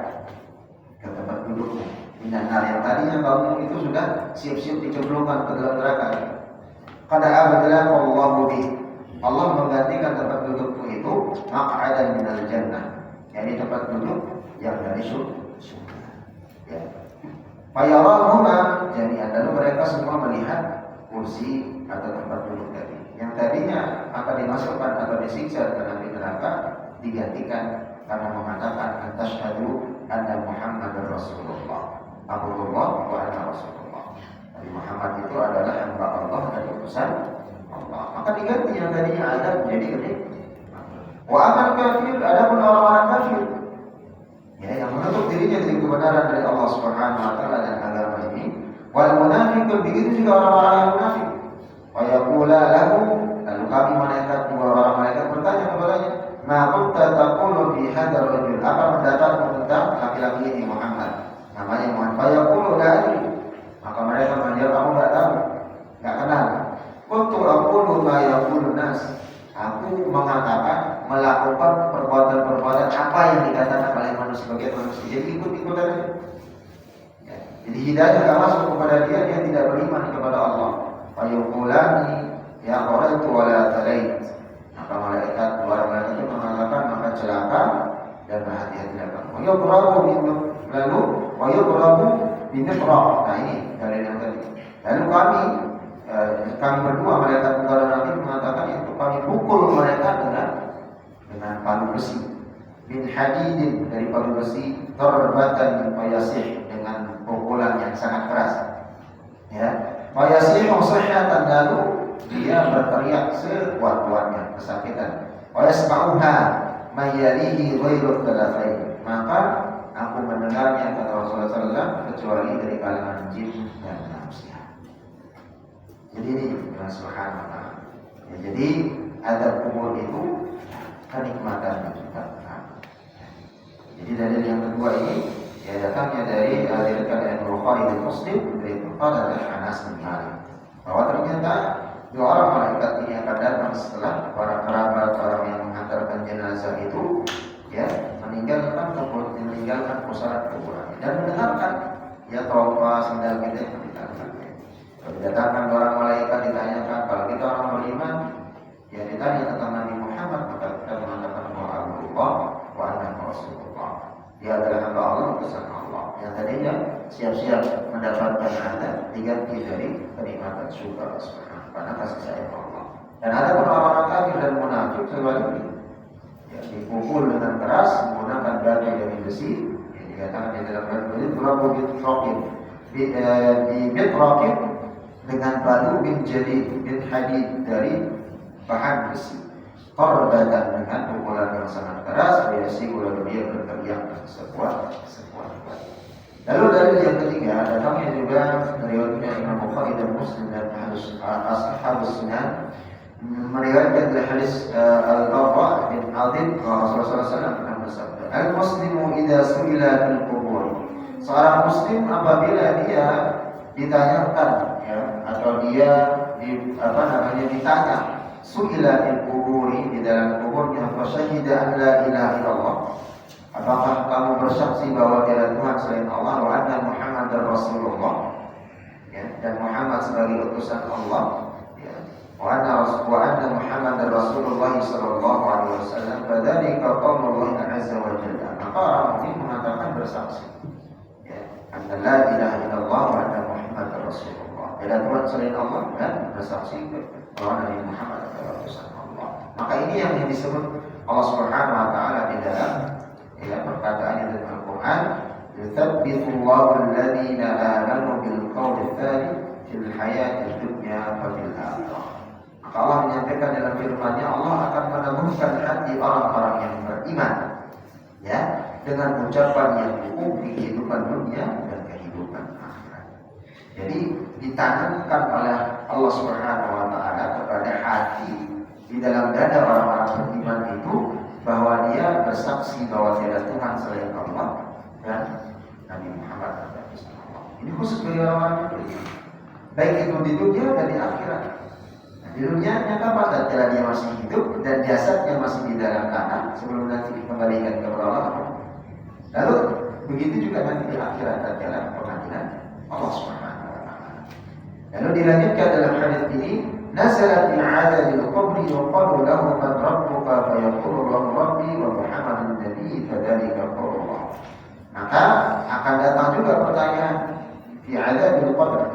ke tempat dudukmu. Minar, yang tadinya kamu itu sudah siap-siap dicemplungkan ke dalam neraka. Qad abadalahu Allahu bih, Allah menggantikan tempat dudukmu itu maq'adan minal jannah, yakni tempat duduk yang dari surga. Ya. Fayarahuma jami'an, lalu mereka semua melihat kursi atau tempat duduk tadi. Yang tadinya akan dimasukkan atau disiksa ke dalam neraka digantikan karena mengatakan asyhadu anna Muhammadar Rasulullah. Abdullah wa anna Rasulullah. Nabi Muhammad itu adalah hamba Allah dan utusan Allah. Maka diganti yang tadinya ada menjadi nikmat. Wa amal kafir, adapun orang-orang kafir, ya, yang menutup dirinya dari kebenaran dari Allah Subhanahu wa taala dan agama ini. Wal munafiqun, begitu juga orang-orang yang munafik. Wa yaqula lahu, lalu kami malaikat, dua orang malaikat bertanya kepadanya, ma kunta taqulu fi hadzal rajul, apa pendapatmu tentang laki-laki ini Muhammad? Namanya Muhammad. Fa yaqulu la adri, maka mereka menjawab, aku enggak tahu, enggak kenal. Kuntu aqulu ma yaqulun nas, aku mengatakan, melakukan perbuatan-perbuatan apa yang dikatakan oleh manusia sebagai manusia. Jadi ikut-ikut aja. Ya. Jadi hidayah tidak masuk kepada dia, dia tidak beriman kepada Allah. Fayuqulani ya qaraitu wa la talait. Maka malaikat, dua malaikat itu mengatakan, maka celaka dan hati-hatilah kamu. Wa yuqrabu lalu wa yuqrabu bimiqrab. Nah ini dalil yang tadi. Lalu kami berdua malaikat kepada Nabi mengatakan itu kami pukul mereka dengan palu besi, min hadidin, dari palu besi, darbatan fayasih, dengan pukulan yang sangat keras. Ya, fayasih sihhatan, lalu dia berteriak sekuat-kuatnya kesakitan. Wayasma'uha mayalihi ghairu thalathain, maka aku mendengarnya, kata Rasulullah SAW, kecuali dari kalangan jin dan manusia. Jadi ini subhanallah. Ya, jadi adab kubur itu kenikmatan juga. Jadi dalil yang kedua ini ya datangnya dari riwayat Bukhari dan Muslim dari Qala Anas bin Malik, bahwa ternyata dua orang malaikat ini akan datang setelah para kerabat orang yang menghantarkan jenazah itu ya meninggalkan pusara kuburan dan mendengarkan ya trompa sendal kita yang ditanyakan. Kalau didatangkan orang malaikat ditanyakan, kalau kita orang beriman ya ditanya tentang Nabi Muhammad, maka kita mengatakan bahwa Abdullah wa anna Rasulullah, dia adalah hamba Allah, utusan Allah, yang tadinya siap-siap mendapatkan azab diganti dari kenikmatan syukur karena kasih sayang Allah. Dan ada orang-orang kafir dan munafik sebaliknya, ya, dipukul dengan keras menggunakan batu dari besi, yang dikatakan di dalam Al-Quran itu Rabu bitrokin, dengan batu bin hadid, dari bahan besi, korbatan, dengan pukulan yang sangat keras, biasi lalu dia berteriak sekuat. Lalu dari yang ketiga datangnya juga dari Imam Bukhari dan Muslim dan Ashabus Sunan meriwayatkan dari hadis Al-Bara bin Azib, Rasulullah SAW pernah bersabda, al-muslimu idza su'ila fil qubur, seorang muslim apabila dia ditanyakan ya, atau dia ditanya su'ila fil quburi, di dalam kuburnya, fa syahida an la ilaha illallah, apakah kamu bersaksi bahwa tiada Tuhan selain Allah, wa anna Muhammadar Rasulullah, ya, dan Muhammad sebagai utusan Allah, ya, wa anna Muhammadar Rasulullah sallallahu alaihi wasallam, fadzalika qaulullah azza wa jalla, maka orang mukmin mengatakan bersaksi ya, anna la ilaha illallah wa anna Muhammadar Rasulullah, tiada Tuhan selain Allah, dan bersaksi bahwa Nabi Muhammad adalah utusan Allah. Maka ini yang disebut Allah Subhanahu wa taala di dalam ya perkataannya dalam Al-Quran, yuthabbitullahu alladhina amanu bil qawli tsabit fil hayati dunya wa fil akhirah. Maka Allah menyampaikan dalam firman-Nya, Allah akan meneguhkan hati orang-orang yang beriman ya dengan ucapan yang kukuh di kehidupan dunia dan kehidupan akhirat. Jadi ditanamkan oleh Allah Subhanahu wa taala kepada hati di dalam dada orang-orang beriman itu, bahwa dia bersaksi bahwa tiada Tuhan selain Allah dan Nabi Muhammad adalah utusan Allah. Ini khusus bagi orang-orang beriman, baik itu di dunia dan di akhirat. Di dunianya kapan tatkala dia masih hidup dan jasadnya masih di dalam tanah sebelum nanti dikembalikan kepada Allah. Lalu begitu juga nanti di akhirat tatkala pengadilan Allah Subhanahu wa taala. Lalu dilanjutkan dalam hadis ini, nazalat fi 'adadil qabri wa qalu lahu man rabbuka fa yaqulu lahu rabbi wa Muhammadun nabi fadzalika qaulullah. Maka akan datang juga pertanyaan fi 'adadil qabri.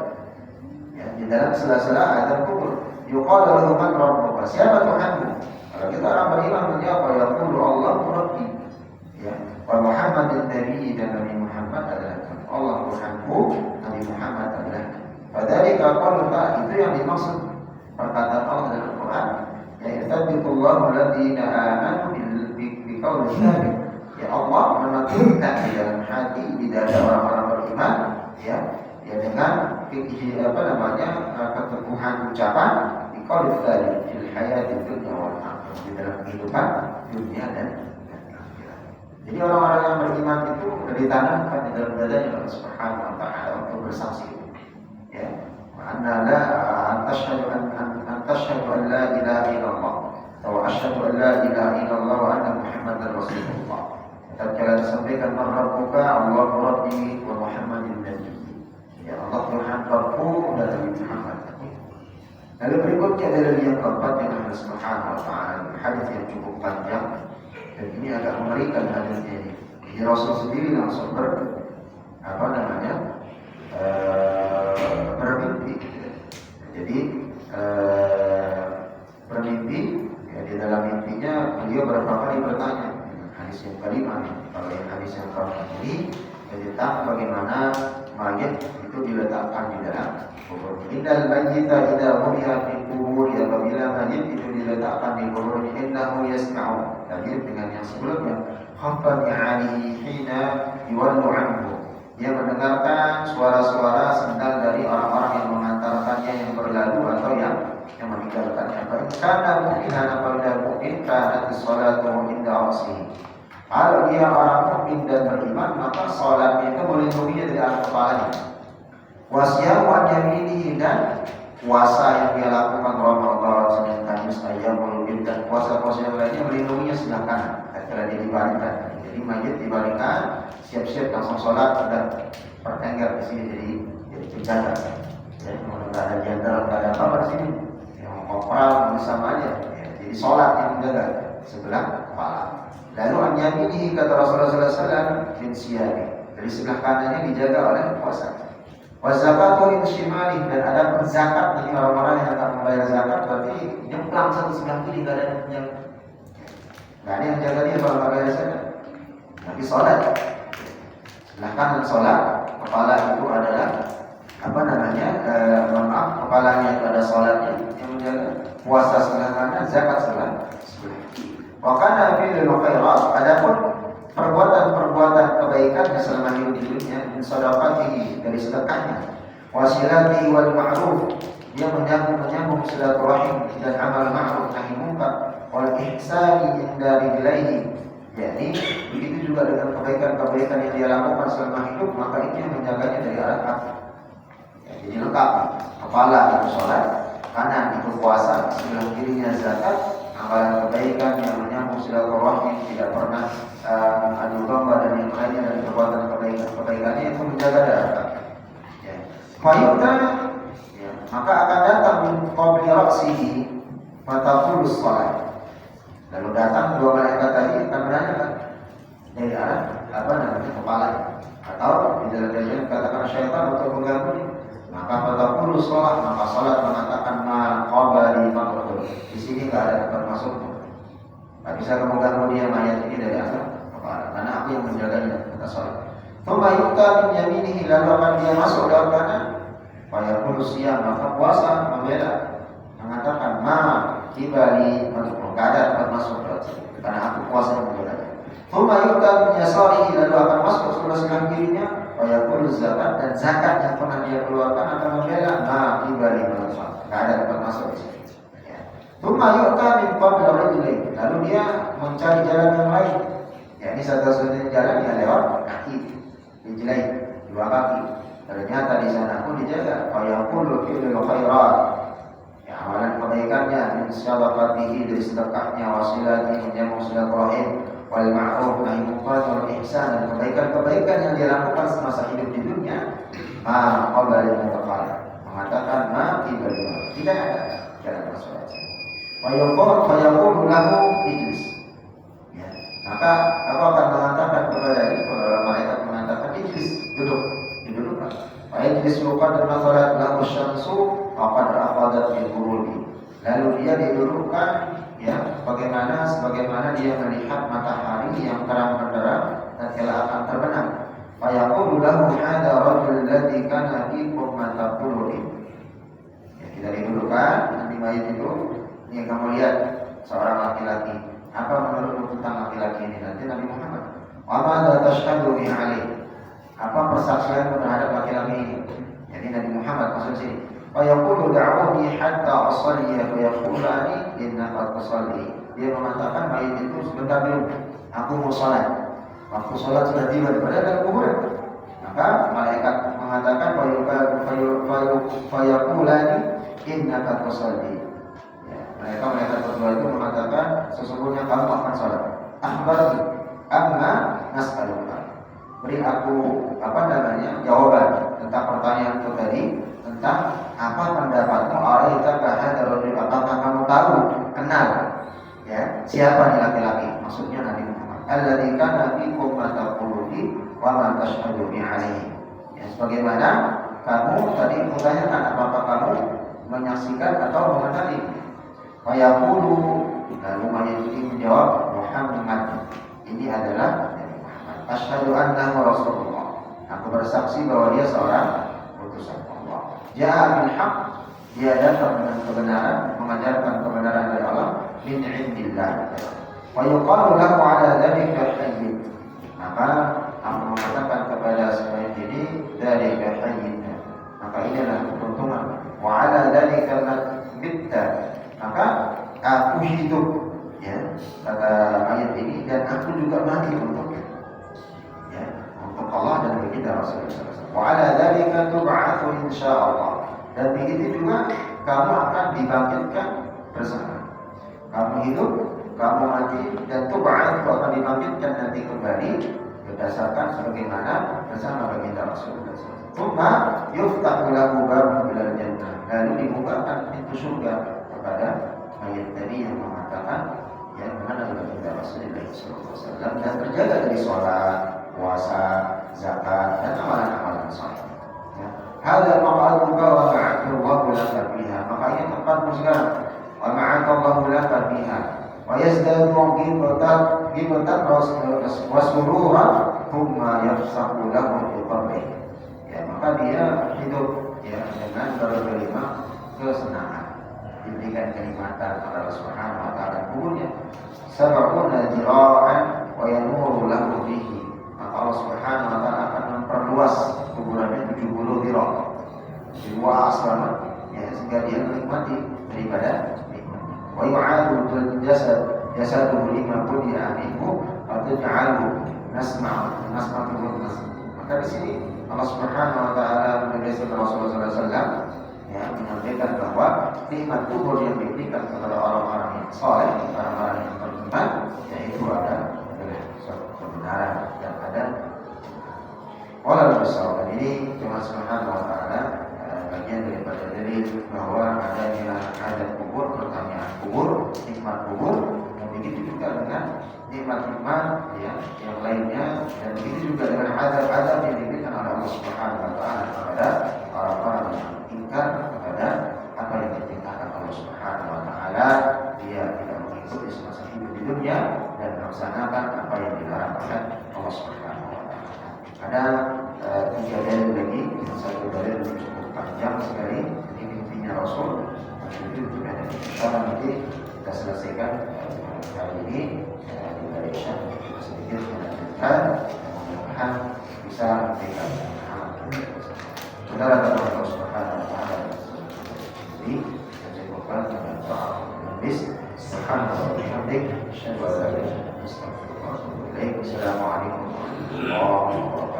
Ya, di dalam sela-sela azab kubur. Yuqalu lahu man rabbuka, siapa Tuhanmu? Kalau kita orang beriman menjawab yaqulu Allahu rabbi. Ya, wa Muhammadun nabi, dan Nabi Muhammad adalah Allah Tuhanku, Nabi Muhammad adalah. Fadzalika qaulullah, itu yang dimaksud perkataan Allah dalam Al-Qur'an, ya yathabitullahu alladziina aamanu biqauli tsabit. Ya Allah menetapkan di dalam hati, di dada orang-orang beriman, ya dengan keteguhan ucapan di qauli tsabit fil hayati dunya wal akhirah, di dalam kehidupan dunia dan akhirat. Jadi orang-orang yang beriman itu ditanamkan di dalam dadanya Allah Subhanahu wa taala untuk bersaksi. Ya, anna la antashhadu an la ilaha illallah wa asyhadu an la ilaha illallah wa anna Muhammadar Rasulullah. Tatkala disampaikan man rabbuka, Allahu rabbi wa Muhammadun nabi. Ya Allah Tuhan Rabbku dan Nabi Muhammad. Lalu berikutnya dalil yang keempat yang Allah Subhanahu wa taala, hadis yang cukup panjang dan ini agak mengerikan hadisnya ini. Jadi Rasul sendiri langsung bermimpi. Jadi bermimpi, ya, di dalam mimpinya beliau beberapa kali bertanya. Hadis yang kelima, kalau yang hadis yang keempat ini tentang bagaimana mayat itu diletakkan di dalam kubur. Innal mayyita idza wudi'a fi qubur, apabila mayat itu diletakkan di kubur, innahu yasma'u. Tadi dengan yang sebelumnya, khaffat ya'ali hina yuwallu anhu. Dia mendengarkan suara-suara sendal dari orang-orang yang mengantarkannya, yang berlalu atau yang meninggalkannya. Karena mukminan, apabila mukmin, karena salatu inda ra'sihi. Kalau dia orang mukmin dan beriman, maka salatnya itu melindunginya dari atas kepalanya. Wasyamu an yaminihi, dan puasa yang dia lakukan Ramadan, Senin, Kamis, Ayyamul Bid, dan puasa-puasa yang lainnya melindunginya sebelah kanan. Setelah dia dibaringkan, jadi mayit dibaringkan, siap-siap langsung sholat, sudah pertengger di sini jadi penjaga. Jadi kalau nggak ada jenderal, nggak ada apa di sini, yang kopral sama aja. Ya, jadi sholat yang menjaga sebelah kepala. Lalu an yaminihi, kata Rasulullah SAW, min siyabi, dari sebelah kanannya dijaga oleh puasa. Wa zakatu min shimali, dan ada zakat bagi orang-orang yang tak membayar zakat, berarti nyemplang satu sebelah kiri, nggak ada yang menjaga. Nggak ada yang jaga dia kalau nggak bayar zakat. Nanti sholat, sebelah kanan sholat, kepala itu adalah kepalanya itu ada sholatnya yang menjaga. Puasa sebelah kanan, zakat sebelah kiri. Wakana fi'lul khairat, adapun perbuatan-perbuatan kebaikan selama hidup di dunia, min shadaqatihi, dari sedekahnya, wasilatihi wal ma'ruf, dia menyambung silaturahim dan amal ma'ruf nahi munkar, wal ihsani inda rijlaihi, yakni begitu juga dengan kebaikan-kebaikan yang dia lakukan selama hidup, maka itu yang menjaganya dari arah kaki. Ya, jadi lengkap, kepala itu sholat, kanan itu puasa, sebelah kirinya zakat, amalan kebaikan yang menyambung silaturahim, tidak pernah adu domba dan yang lainnya, dari perbuatan kebaikannya itu menjaga darah. Ya. Fayu'ta, ya, maka akan datang min qabli ra'sihi fataqulus shalah. Lalu datang dua malaikat tadi akan menanyakan dari arah kepala, atau di dalam bagian katakan syaitan untuk mengganggu. Maka fataqulus shalah, maka salat mengatakan ma qabali maqbul. Di sini enggak ada tempat masuknya. Tak bisa kamu ganggu dia mayat ini dari atas kepala, karena aku yang menjaganya, kata salat. Tsumma yu'ta min yaminihi, lalu akan dia masuk dalam kanan. Fa yaqulu siyam, maka puasa membela, mengatakan ma kibali, enggak ada tempat masuk karena aku puasa membelanya. Tsumma yu'ta min yasarihi, lalu akan masuk sebelah kirinya. Fa yaqulu zakat, dan zakat yang pernah dia keluarkan akan membela ma kibali, enggak ada tempat masuk di sini. Tsumma yu'ta min qabli rajulain, lalu dia mencari jalan yang lain. Ya, ini satu-satunya jalan yang lewat kaki, rijlain, dua kaki. Ternyata di sana pun dijaga. Fa yaqulu fi'lul khairat. Ya, amalan kebaikannya, min sadaqatihi, dari sedekahnya, wasilatihi, menyambung silaturahim, wal ma'ruf nahi munkar, wal ihsan, dan kebaikan-kebaikan yang dia lakukan semasa hidup di dunia. Qabla al-mutaqal, mengatakan ma ibadullah, tidak ada jalan masuk aja. Fayaqulu lahu ijlis. Ya. Maka aku akan mengatakan kepada malaikat mengatakan ijlis, duduk, didudukkan. Ijlis yuqad masalat lahu syamsu faqad afadat bil ghururi. Lalu dia didudukkan, ya, sebagaimana dia melihat matahari yang terang benderang dan telah akan terbenam. Fayaqulu lahu hadha rajul ladzi kana fikum ma taqulun. Ya, kita didudukkan, nanti mayat itu, ini kamu lihat seorang laki-laki. Apa menurutmu tentang laki-laki ini? Nanti Nabi Muhammad. Wa ma tashhadu bi alaihi. Apa persaksian terhadap laki-laki ini? Jadi Nabi Muhammad maksud sini. Fayaqulu da'uni hatta usalli fa yaqulani innaka tusalli. Dia mengatakan mayat itu sebentar dulu, aku mau salat. Waktu sholat sudah tiba di dalam kuburan. Maka malaikat mengatakan fayaqulani innaka tusalli. Ya, malaikat berdua itu mengatakan sesungguhnya kamu akan sholat. Akhbarni amma nas'aluka. Beri aku jawaban tentang pertanyaan itu tadi, tentang apa pendapatmu araita kahada rajul, apakah kamu tahu, kenal, ya, siapa nih laki-laki? Maksudnya Nabi Muhammad. Alladzi kana fikum ma taquluni wa ma tashhadu bi alaihi. Ya, sebagaimana kamu tadi menanyakan apakah kamu menyaksikan atau mengenali. Wa yaqulu, lalu mayat ini menjawab, Muhammad, ini adalah Muhammad. Asyhadu annahu rasulullah. Aku bersaksi bahwa dia seorang utusan Allah. Ja'a bil haqq, dia datang dengan kebenaran, mengajarkan kebenaran dari Allah, min indillah. Wa yuqalu lahu ala dzalika hayy. Maka aku mengatakan kepada semayat ini, dzalika hayy. Maka ini adalah keuntungan. Wa ala dzalika bitta. Maka aku hidup, ya, kata ayat ini, dan aku juga mati untuknya, ya, untuk Allah dan baginda Rasulullah. Wa ala dzalika tub'atsu insyaallah. Dan begitu juga kamu akan dibangkitkan bersama. Kamu hidup, kamu mati, dan tub'at itu akan dibangkitkan nanti kembali berdasarkan sebagaimana bersama baginda Rasulullah. Tsumma yuftahu lahu babun ilal jannah. Lalu dibukakan pintu surga kepada mayat tadi yang mengatakan, ya, mengenal baginda Rasulullah SAW dan terjaga dari sholat, puasa, zakat, dan amalan-amalan saleh. Ya. Hadza maq'aduka wa ma'akallahu laka fiha. Maka ini tempatmu sekarang. Wa ma'akallahu laka fiha. Wa yazdadu ghibatan wa sururan thumma yafsahu lahu fi qabri. Ya, maka dia hidup, ya, dengan berkelima kesenangan, diberikan kenikmatan pada Allah Subhanahu wa taala kuburnya. Sab'una dira'an wa yanuru lahu bihi. Maka Allah Subhanahu wa taala akan memperluas kuburannya 70 dirah. Luas banget, ya, sehingga dia menikmati daripada wa yu'adu jasaduhu lima budi'a minhu wa taj'alu nasma'u. Maka di sini Allah Subhanahu wa taala menegaskan Rasulullah SAW, ya, menyampaikan bahwa nikmat kubur yang diberikan kepada orang-orang yang saleh, orang-orang yang beriman, yaitu adalah suatu kebenaran yang ada. Walau besar, dan ini cuma Subhanahu wa taala bagian daripada dalil bahwa adanya azab kubur, pertanyaan kubur, nikmat kubur, dan begitu juga dengan nikmat-nikmat, ya, yang lainnya, dan begitu juga dengan azab-azab yang diberikan oleh Allah Subhanahu wa taala kepada orang-orang yang ingkar kepada apa yang diperintahkan Allah Subhanahu wa taala, dia tidak mengikuti semasa hidup di dunia dan melaksanakan apa yang dilarang oleh Allah Subhanahu wa taala. Ada 3 dalil lagi, satu dalil cukup panjang sekali, ini intinya Rasul, itu juga nanti kita selesaikan kali ini dari Syekh sedikit melanjutkan, mudah-mudahan bisa memberikan saudara kepada Allah Subhanahu wa taala. Jadi saya cukupkan dengan doa habis. Subhanallah wa bihamdihi, asyhadu an la ilaha illa anta, astaghfiruka wa atubu ilaik. Assalamualaikum warahmatullahi wabarakatuh.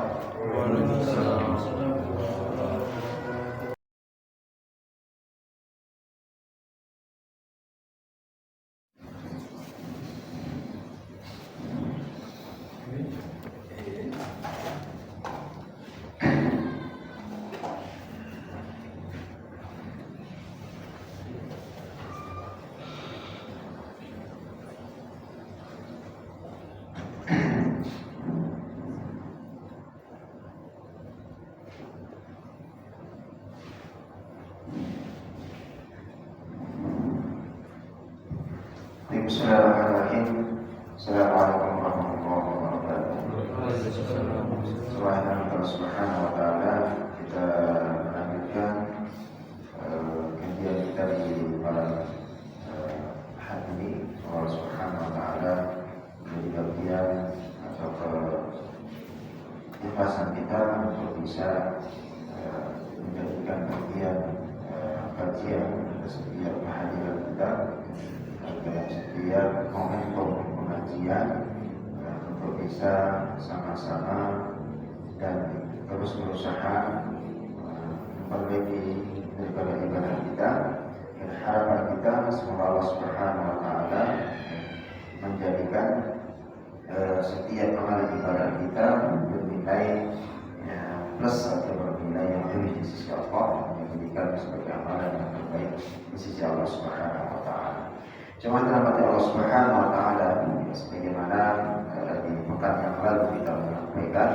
Subhanahu wa taala, kita melanjutkan kajian kita di malam hari ini. Allah Subhanahu wa taala menjadi bagian atau keikhlasan kita untuk bisa menjadikan bagian kajian setiap kehadiran kita dalam setiap momentum pengajian untuk bisa sama-sama dan terus berusaha memperbaiki daripada ibadah kita. Dan harapan kita semoga Allah Subhanahu wa taala menjadikan setiap amal ibadah kita bernilai plus atau bernilai yang lebih di sisi Allah, menjadikan sebagai amalan yang terbaik di sisi Allah Subhanahu wa taala. Cuma terhadap Allah Subhanahu wa taala, sebagaimana di pekan yang lalu kita menyampaikan,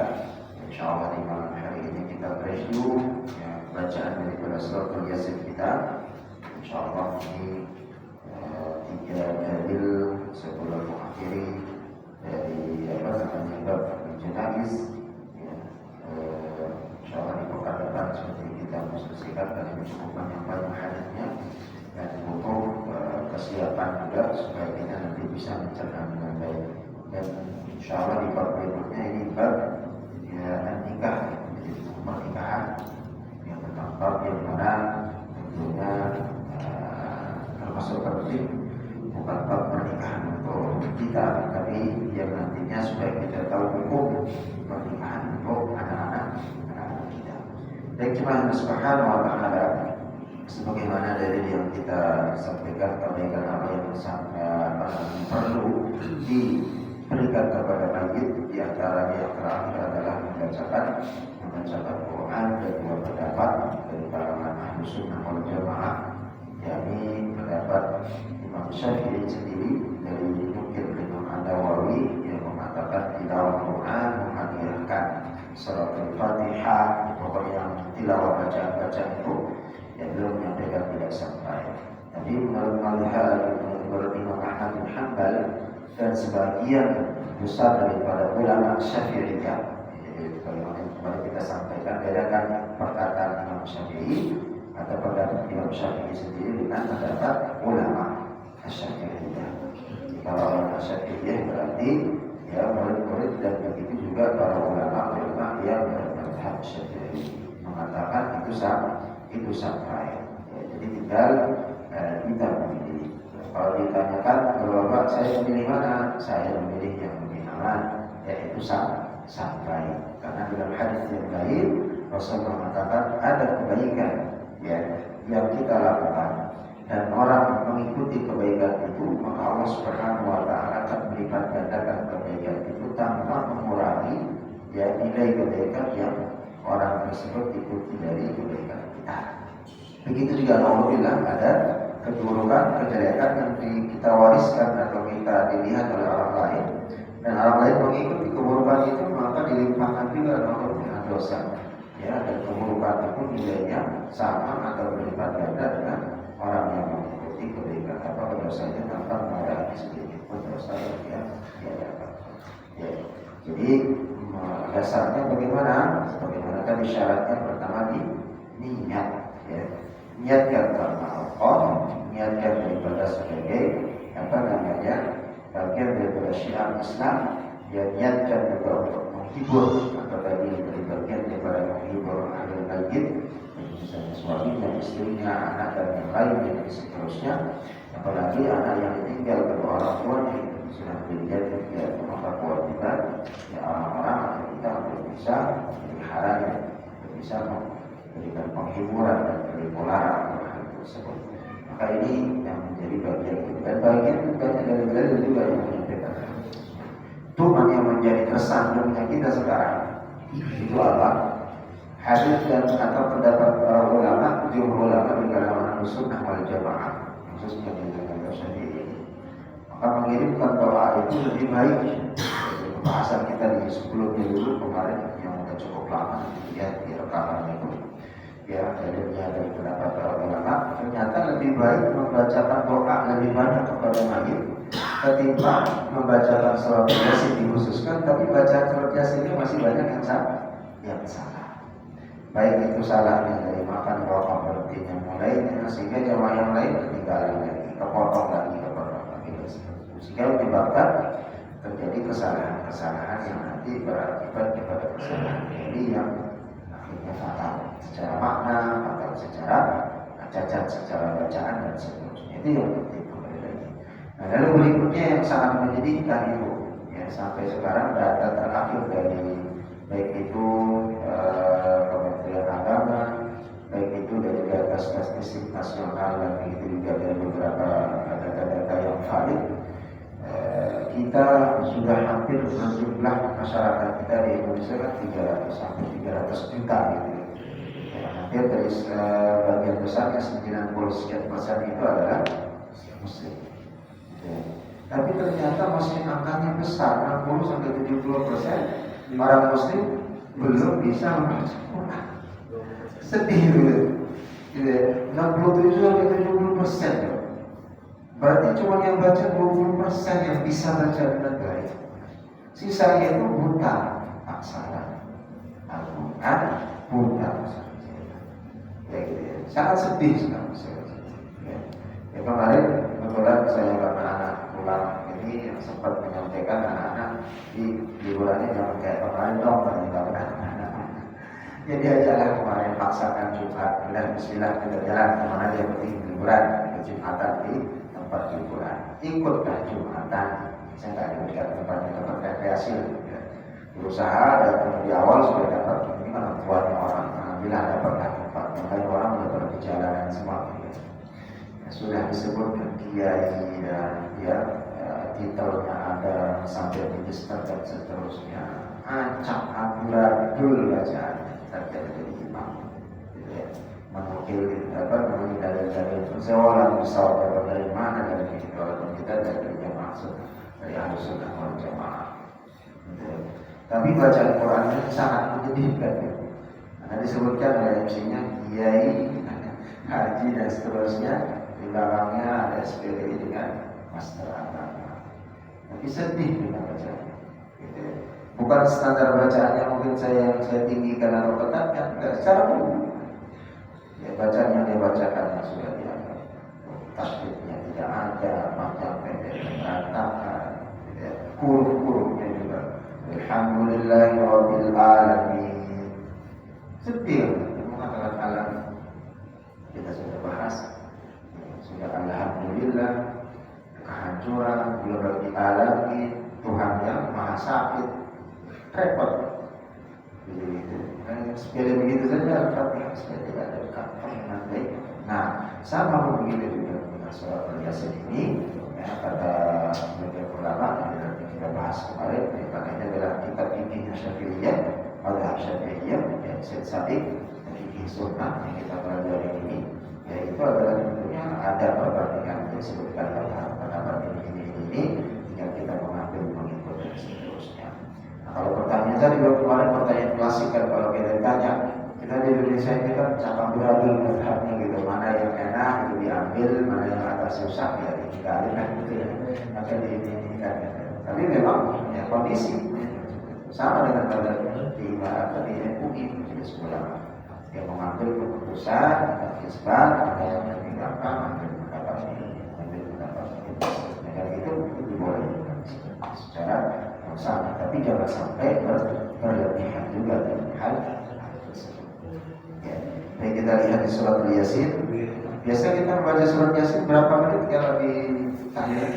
insyaallah di malam hari ini kita review bacaan daripada surat Yasin kita. Insyaallah ini 3 dalil sebelum mengakhiri dari bab jenayis. Insyaallah di pekan depan seperti kita selesaikan karena ini cukup banyak hadisnya dan butuh kesiapan juga supaya kita nanti bisa mencerna dengan baik. Dan insyaallah di bab berikutnya ini bab nikah, jadi pernikahan yang tentang bab yang mana tentunya termasuk penting bukan bab pernikahan untuk kita, tapi yang nantinya supaya kita tahu hukum pernikahan untuk anak-anak kita. Dan cuma Subhanahu wa taala sebagaimana dari yang kita sampaikan, kebaikan apa yang perlu diberikan kepada mayit, di antaranya yang terakhir adalah membacakan Quran dan dua pendapat dari kalangan Ahlus Sunnah wal Jamaah, yakni pendapat Imam Syafi'i sendiri dari mungkin Imam An-Nawawi yang mengatakan tilawah Quran menghadiahkan surat Al-Fatihah, pokoknya yang tilawah bacaan itu yang belum menyampaikan tidak sampai. Jadi menurut Imam Ahmad bin Hanbal dan sebagian besar daripada ulama Syafi'iyah, kalau kemarin kita sampaikan, bedakan perkataan Imam Syafi'i atau pendapat Imam Syafi'i sendiri dengan pendapat ulama Syafi'iyah. Kalau ulama Syafi'iyah berarti ya murid-murid, dan begitu juga para ulama yang bermadhab Syafi'i mengatakan itu sampai. Jadi tinggal kita memilih. Kalau ditanyakan kalau Bapak saya memilih mana, saya memilih yang lebih aman, yaitu sampai. Karena dalam hadis yang lain Rasulullah mengatakan ada kebaikan yang kita lakukan dan orang mengikuti kebaikan itu, maka Allah Subhanahu wa taala akan melipat gandakan kebaikan itu tanpa mengurangi nilai kebaikan yang orang tersebut ikuti dari kebaikan kita. Begitu juga alhamdulillah ada keburukan, kejelekan yang kita wariskan atau kita dilihat oleh orang lain, dan orang lain mengikuti keburukan itu, maka dilimpahkan juga dengan dosa. Ya, dan keburukan itu nilainya sama atau berlipat ganda dengan orang yang mengikuti kebaikan apa dosanya tanpa mengurangi sedikit pun dosa yang dia dapat. Ya. Jadi dasarnya bagaimana? Bagaimana tadi syaratnya pertama di niat. Ya. Niatkan karena Allah, niatkan daripada sebagai bagian daripada syiar Islam, ya niatkan juga untuk menghibur atau tadi dari bagian daripada menghibur ahli mayit, misalnya suami dan istrinya, anak dan yang lain dan seterusnya. Apalagi anak yang ditinggal kedua orang tuanya itu sudah menjadi maka kewajiban orang-orang atau kita untuk bisa meliharanya, untuk bisa memberikan penghiburan dan pelipolaran hal tersebut. Maka ini yang menjadi bagian itu, dan bagian dari juga yang menyampaikan. Cuma yang menjadi tersandungnya kita sekarang itu apa? Hadis dan atau pendapat para ulama, jumhur ulama di kalangan Ahlus Sunnah wal Jamaah, khususnya di negara Syafi'i. Maka mengirimkan doa itu lebih baik. Pembahasan kita di sebelumnya dulu kemarin yang sudah cukup lama ya di rekaman itu. Ya, dari pendapat para ulama, ternyata lebih baik membacakan doa lebih banyak kepada mayit ketimbang membacakan surat Yasin dikhususkan, tapi bacaan surat Yasinnya masih banyak yang yang salah. Baik itu salahnya dari makan rokok berhentinya mulainya, sehingga jamaah yang lain ketinggalan lagi, kepotong lagi. Sehingga menyebabkan terjadi kesalahan-kesalahan yang nanti berakibat kepada kesalahan ini yang akhirnya fatal secara makna atau secara cacat, secara bacaan dan seterusnya. Itu yang penting kembali lagi. Nah, lalu berikutnya yang sangat menyedihkan itu, ya, sampai sekarang data terakhir dari baik itu Kementerian Agama, baik itu dari data statistik nasional dan begitu juga dari beberapa data-data yang valid, kita sudah hampir berjumlah masyarakat kita di Indonesia kan 300 sampai 300 juta gitu. Ya, hampir dari bagian besarnya 90% itu adalah Muslim. Ya. Tapi ternyata masih angkanya besar, 60 sampai 70% orang Muslim belum bisa membaca Quran. Sedih gitu. 67 sampai 70%. Berarti cuma yang baca 20% yang bisa baca dengan baik. Sisanya itu buta aksara Al-Quran, buta aksara. Ya, gitu ya. Sangat sedih sekali. Ya, kemarin kebetulan saya karena anak pulang ini yang sempat menyampaikan anak-anak di liburannya jangan kayak kemarin dong, kalau anak-anak. Jadi ajalah kemarin paksakan Jumat, dan Bismillah kita jalan kemana aja penting liburan, Jumatan di tempat liburan, ikutlah Jumatan. Saya nggak ikutkan tempat rekreasi, ya. Berusaha dan di awal sudah dapat ini kan tuannya orang, alhamdulillah dapatlah tempat. Makanya orang sudah berperjalanan semua. Ya, sudah disebutkan kiai dan ya, titelnya ada sampai register dan seterusnya. Acak amburadul bacaan terjadi jadi imam. Gitu ya. Menukil dari seolah misal dari mana dari walaupun kita dari jamaah dari Ahlus Sunnah wal Jamaah. Tapi bacaan Qurannya sangat menyedihkan. Nah, disebutkan oleh MC-nya kiai, haji dan seterusnya, di belakangnya ada SPDI dengan master agama. Tapi sedih dengan bacaannya. Gitu. Bukan standar bacaannya mungkin saya tinggikan atau ketatkan, enggak, secara umum. Ya, bacaan yang dibacakan yang sudah dianggap tasbihnya tidak ada, panjang pendek berantakan, ya, huruf-hurufnya juga Alhamdulillahirabbil alamin. Sedih mengatakan alam. Kita sudah bahas, sudah alhamdulillah, kehancuran belum dialami, Tuhan yang maha sakit, repot. Sepele begitu saja, Al-Fatihah supaya tidak ada kafir. Nah, sama begitu juga dengan surat Al-Yasin ini, ya, kata beberapa ulama yang kita bahas kemarin, karena ini adalah kitab fikih Syafi'iyah, mazhab Syafi'iyah, yang Sadik, fikih sunnah yang kita pelajari ini, yaitu adalah tentunya ada perbandingan yang disebutkan dalam pendapat ini, tinggal kita mengambil mengikut dan seterusnya. Kalau pertanyaan tadi kemarin pertanyaan klasik kan, kalau kita ditanya, kita di Indonesia ini kan cakap beradul mazhabnya gitu, mana yang enak itu diambil, mana yang agak susah ya ditinggalin kan gitu ya, maka diinginkan. Tapi memang ya kondisi sama dengan pada di tadi MUI di sekolah yang mengambil keputusan, isbat, ada yang meninggalkan, ambil pendapat dengan itu dibolehkan secara sama, tapi jangan sampai berlebihan juga dalam hal tersebut. Ya. Baik, kita lihat di surat Yasin. Biasa kita membaca surat Yasin berapa menit kalau di tahlilan?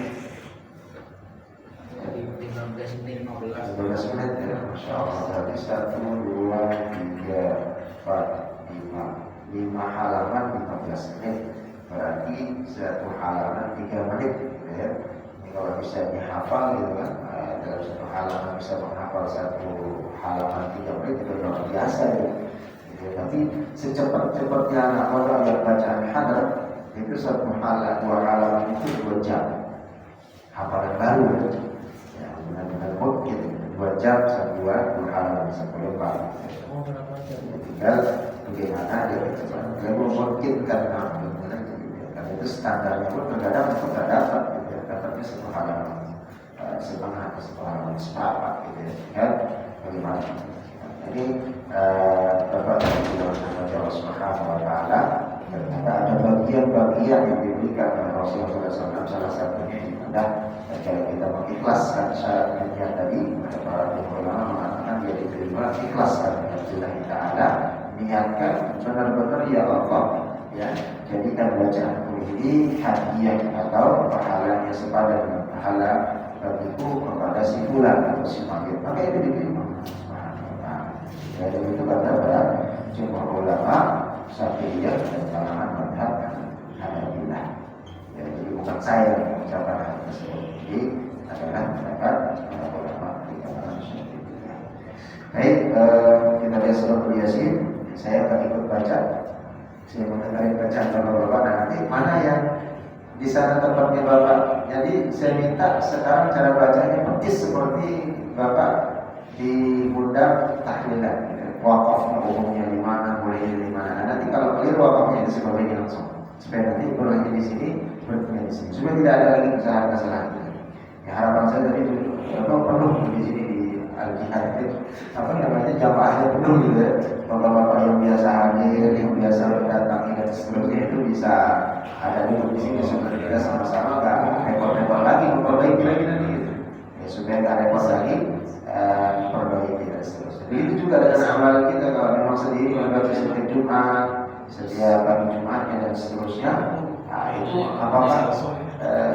15 menit ya, Masya Allah. Dari 1, 2, 3, 4, 5 halaman 15 menit. Berarti satu halaman 3 menit ya. Ini kalau bisa dihafal gitu kan, dalam satu halaman bisa menghafal satu halaman 3 menit itu luar biasa ya. Gitu. Tapi secepat-cepatnya anak orang yang bacaan hadar itu satu halaman 2 halaman itu 2 jam hafalan baru ya, benar-benar mungkin 2 jam 2 halaman 1 lembar. Tinggal bagaimana dia bercepat dia memungkinkan karena itu standarnya pun terkadang itu tidak dapat gitu. Dapatnya 1 halaman setengah atau 1 halaman seperempat gitu ya. Bagaimana Ini Bapak dan Ibu Allah Subhanahu wa Ta'ala, ternyata ada bagian-bagian yang diberikan oleh Rasulullah SAW, salah satunya adalah kalau kita mengikhlaskan syaratnya tadi, ada para ulama mengatakan dia diterima ikhlaskan dengan Allah Ta'ala, niatkan benar-benar ya Allah, ya jadikan bacaan ini hadiah atau pahalanya sepadan dengan pahala bagiku kepada si fulan atau si maghrib, maka itu diterima. Ya, itu kata para jumhur ulama Syafi'iyah dan kalangan madhab Hanabilah. Ya, jadi bukan saya yang mengucapkan hal tersebut. Jadi adalah pendapat para ulama di kalangan Syafi'iyah. Baik, kita lihat surat Yasin. Saya akan ikut baca. Saya mendengarkan bacaan bapak-bapak, nanti mana yang di sana tempatnya bapak. Jadi saya minta sekarang cara bacanya persis seperti bapak diundang tahlilan. Wakafnya umumnya di mana, bolehnya di mana. Nah, nanti kalau keliru wakafnya itu sebagainya langsung. Supaya nanti berlagi di sini, bertanya di sini. Supaya tidak ada lagi kesalahan-kesalahan. Ya, harapan saya tadi penuh di sini di Al-Jihad itu apa namanya jamaahnya penuh gitu ya. Bapak-bapak yang biasa hadir, yang biasa datang dan seterusnya itu bisa ada di sini supaya kita sama-sama nggak repot-repot lagi memperbaiki lagi nanti gitu. Ya, supaya nggak repot lagi memperbaiki dan seterusnya. Begitu juga dengan amalan kita kalau memang sendiri membaca setiap Jumat, setiap pagi Jumatnya dan seterusnya. Nah, itu apakah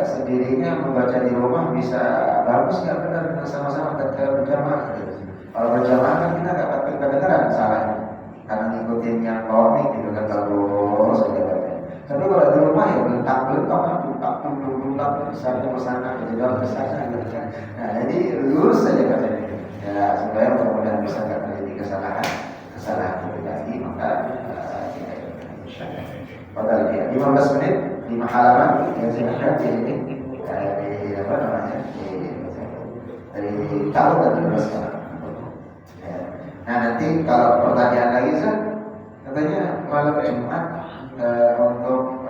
sendirinya membaca di rumah bisa bagus nggak benar dengan sama-sama ketika berjamaah? Kalau berjamaah kan kita nggak pakai kedengaran salahnya karena ngikutin yang komik gitu kan bagus saja baca. Tapi kalau di rumah ya belentang besarnya kesana kejauhan kesana gitu kan. Nah jadi lurus saja bacanya. Ya supaya mudah-mudahan bisa nggak terjadi kesalahan lagi maka kita insyaallah. Padahal ya 15 menit 5 halaman yang saya baca ini di apa namanya dari tahun ke-12 sekarang. Nah nanti kalau pertanyaan lagi katanya malam Jumat untuk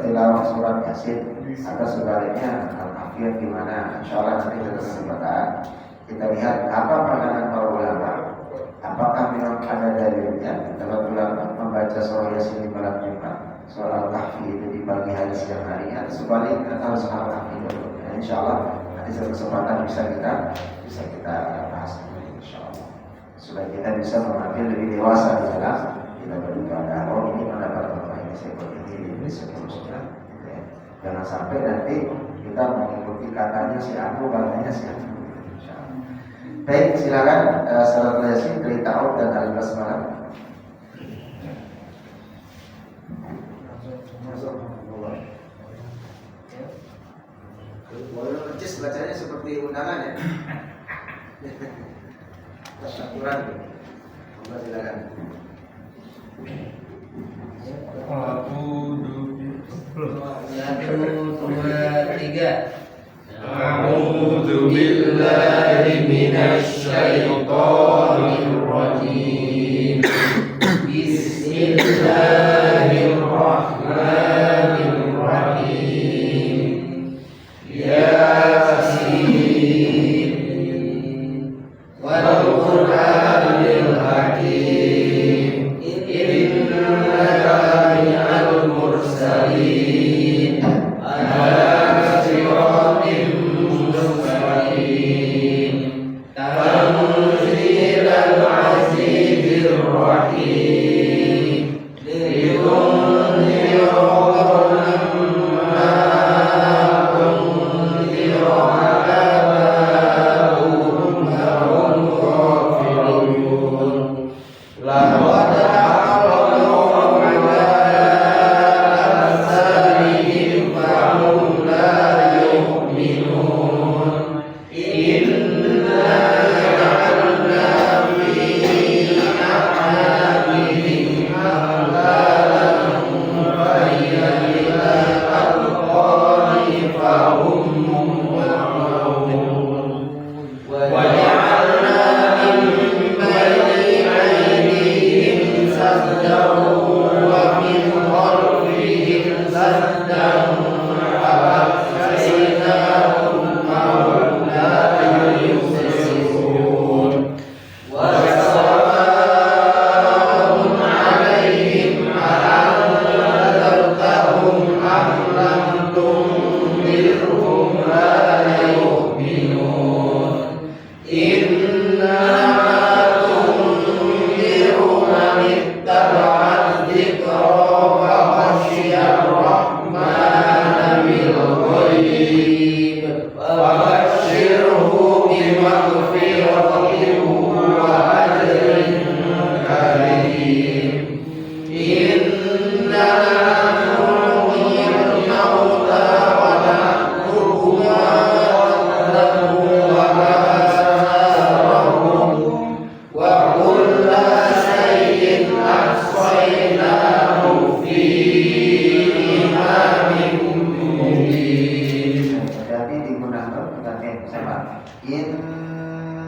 tilawah surat Yasin atau sebaliknya Al-Kahfi gimana? Insyaallah nanti kita kesempatan kita lihat apa pandangan para ulama. Apakah memang ada dalilnya dalam ulama membaca surah Yasin di malam Jumat, surah Al-Kahfi itu di pagi hari siang hari atau sebaliknya atau surah Al-Kahfi dulu? Insyaallah nanti satu kesempatan bisa kita bahas insyaallah supaya kita bisa mengambil lebih dewasa di dalam kita beribadah. Oh ini pendapat bapak ini seperti ini seterusnya. Jangan sampai nanti kita mengikuti katanya si Abu, katanya si Abu. Baik, silakan surat Yasin dari Ta'awud dan Al-Basmalah. Boleh percis bacanya seperti undangan ya. Tasyakuran. Silakan. Satu, dua, tiga. A'udzu billahi minasy syaithanir rajim. Bismillahirrahmanirrahim. Yasin wal Qur'anil Hakim. Innaka minal mursalin. Ala siratim mustaqim.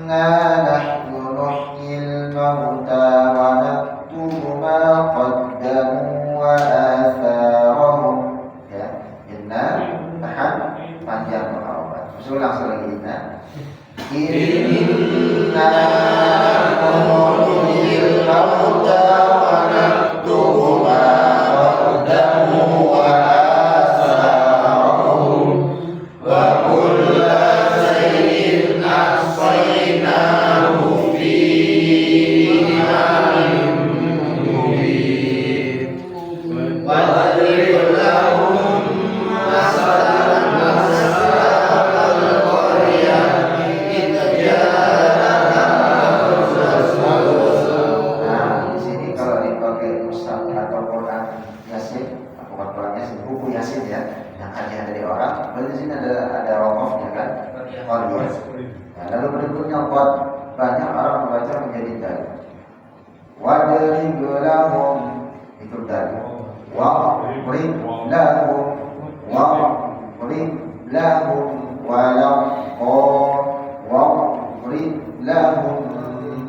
inna nahnu nuhyil mauta wa naktubu ma qaddamu wa atharahum. Ya, inna tahan panjang obat. Ulang sekali inna. Inna nuhyil mauta wa naktubu ma qaddamu wa atharahum wa kulla shay'in ahsaynahu fi imamin mubin. Wa adrib lahum masalan ashabal qaryah idh ja'ahum rasulun. Nah, di sini kalau dipakai Ustaz atau Quran Yasin, bukan Quran Yasin, buku Yasin ya, yang hanya dari orang. Berarti di sini ada rokofnya kan? Qaryah. Nah, lalu berikutnya qad, banyak orang membaca menjadi dal. Wadrib lahum, itu dal. Wa'rib lahum, wa'rib lahum walau wa'rib lahum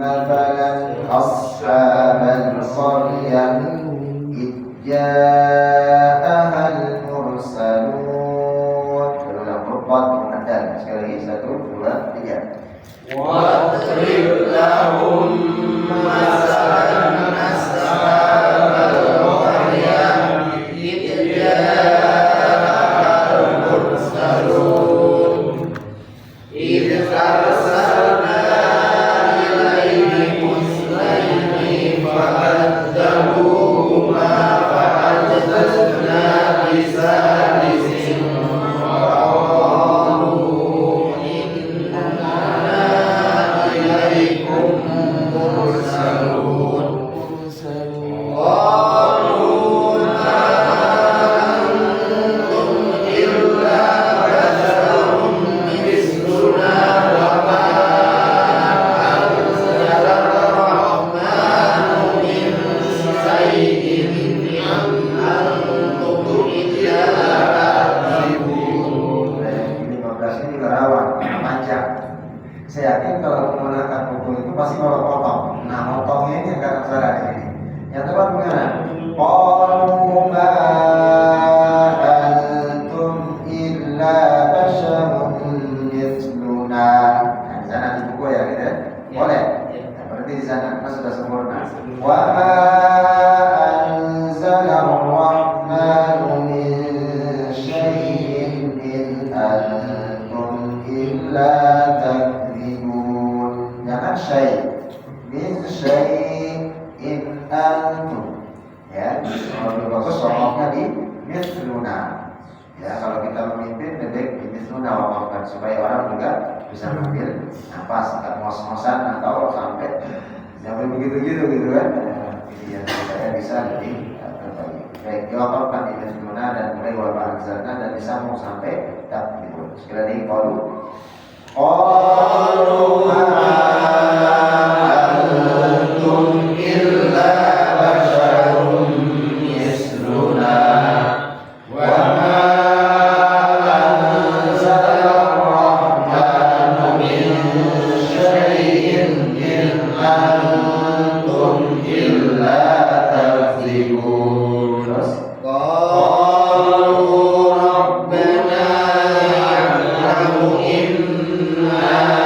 mathalan ashabal qaryah idh ja'ahal mursalun. Berulang qad mengendal. Sekali lagi 1, 2, 3. Wadrib lahum masalan ashabal qaryah idh ja'ahal mursalun idh arsalna ilaihim muslayni fa'adzabuhuma fa'azzazna bisalisin faqalu inna ilaikum mursalun. Qalu ma antum illa basharun misluna wa ma anzala ar-rahmanu min shay'in in antum illa takdzibun. 15 ini juga rawan, panjang. Saya yakin kalau menggunakan buku itu pasti kalau potong. Nah, potongnya ini akan salah di sini. Yang tepat bagaimana? Qalu ma antum illa basharun mithluna. Nah, di sana di buku ya gitu ya. Boleh. Nah, berarti di sana kan sudah sempurna. Wa ma anzala ar-rahmanu min syai'in in antum illa takdzibun. Jangan syai', min syai'in antum. Ya, kalau lebih bagus sokoknya di mithluna. Ya, kalau kita memimpin pendek di mithluna wakafkan supaya orang juga bisa mengambil nafas, nggak ngos-ngosan atau sampai sampai begitu-gitu gitu kan. Jadi yang supaya bisa lebih terbagi. Baik, diwakafkan di mithluna dan mulai wa anzalna dan disambung sampai takdzibun. Sekali lagi qalu ma antum illa basharun misluna wa ma anzala ar-rahmanu min syai'in in antum illa takdzibun. Qalu rabbana ya'lamu inna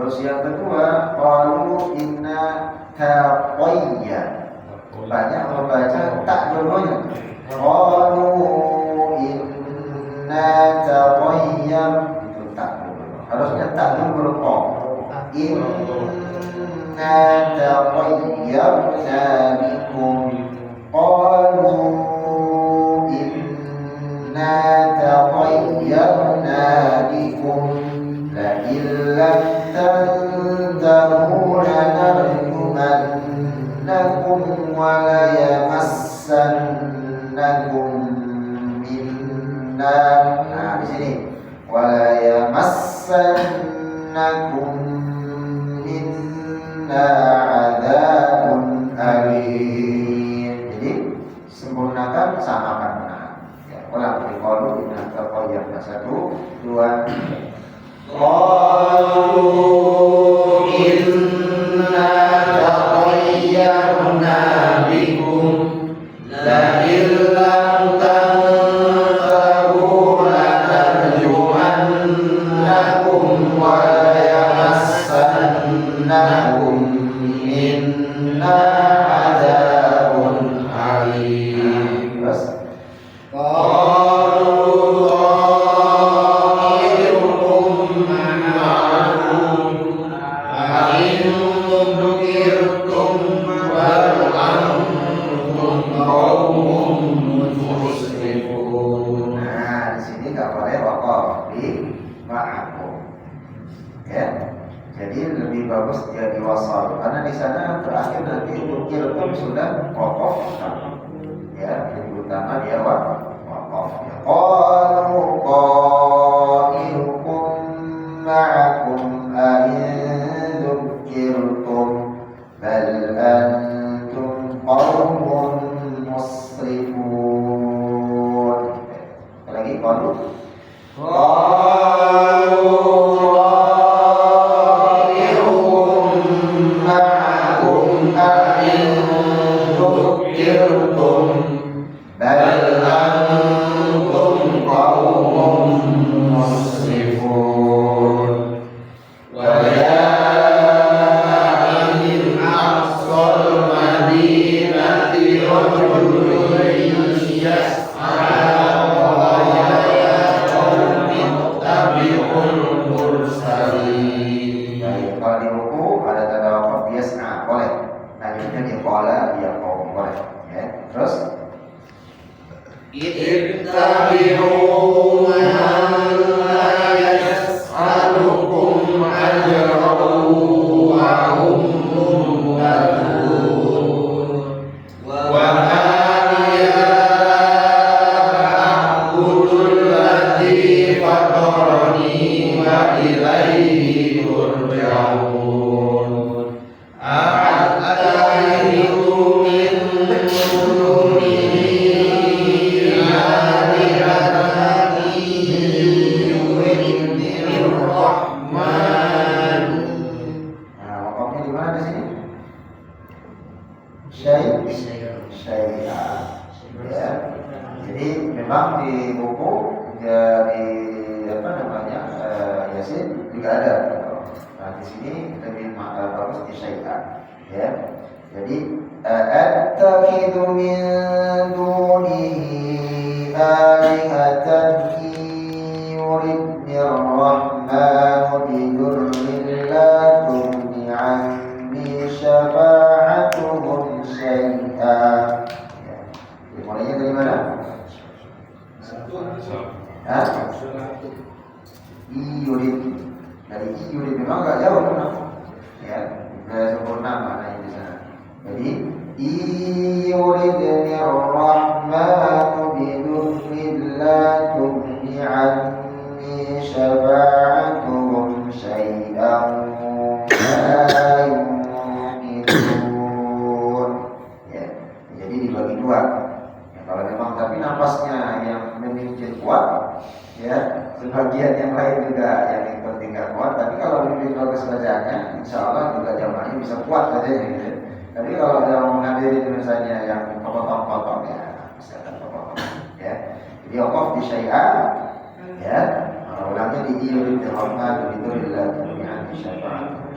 Terus yang kedua, qalu inna taqayya. Banyak membaca tak dua-duanya. Qalu inna taqayya, itu tak dulu. Harusnya tak dulu qa. Inna taqayyarna bikum. Qalu inna taqayyarna bikum. La illam tantahu lanarjumannakum wa la yamassannakum minna. Nah, di sini wa la yamassannakum minna adzabun alim. Jadi sempurnakan, samakan menahan. Ya, ulang qalu inna taqayyarna. 1, 2. Qalu inna taqayyarna bikum la illam tantahu lanarjumannakum wa la yamassannakum minna adzabun alim. Terus bagus dia diwasal karena di sana terakhir nanti ilkum sudah waqaf ya, jadi utama dia waqaf ya. Qalu qailukum ma'akum in dzukirtum bal antum qaumun musrifun. Lagi qalu sebagian yang lain juga yang ikut tingkat kuat, tapi kalau lebih bagus bacaannya, insya Allah juga jamaahnya bisa kuat saja gitu. Tapi kalau ada menghadiri misalnya yang potong-potong ya bisa potong ya. Jadi waqaf di syai'an ya, ulangnya di iurid dirahmat itu lillahi syafaat.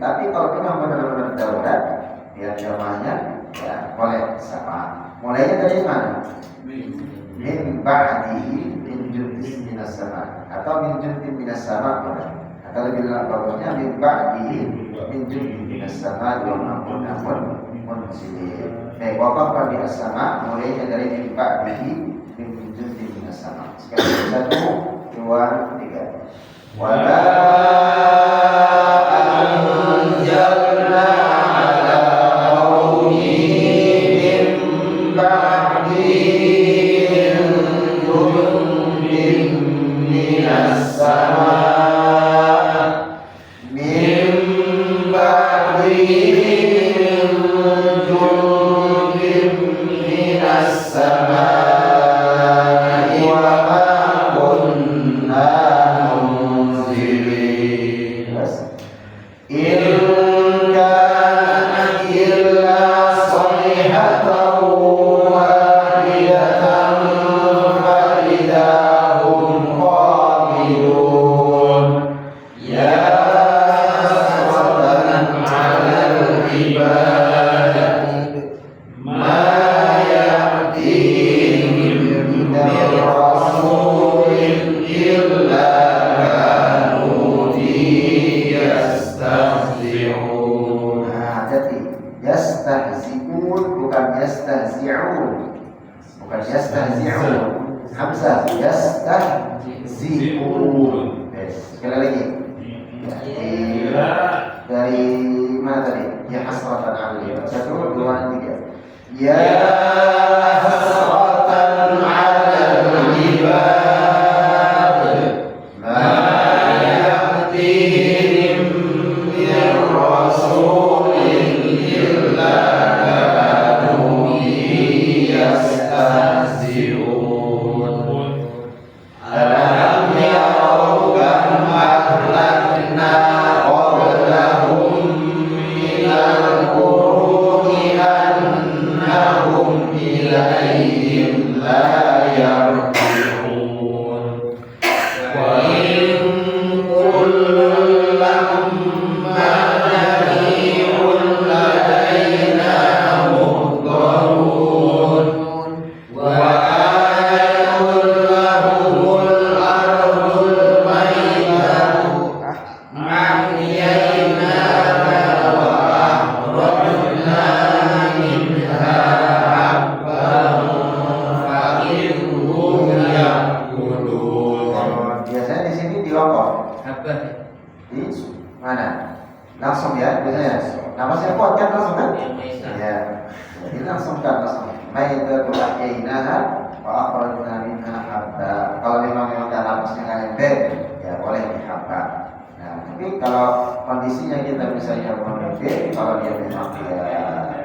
Tapi kalau memang benar-benar darurat, ya jamaahnya ya boleh sama. Mulainya dari mana? Min ba'dihi min jundin minas sama, atau min jundin minas sama boleh. Atau lebih bagusnya min ba'dihi min jundin minas sama wa ma'mun munzilin. Wakaf di as-sama mulainya dari min ba'dihi min jundin minas sama. Sekali 1, 2, 3. Wala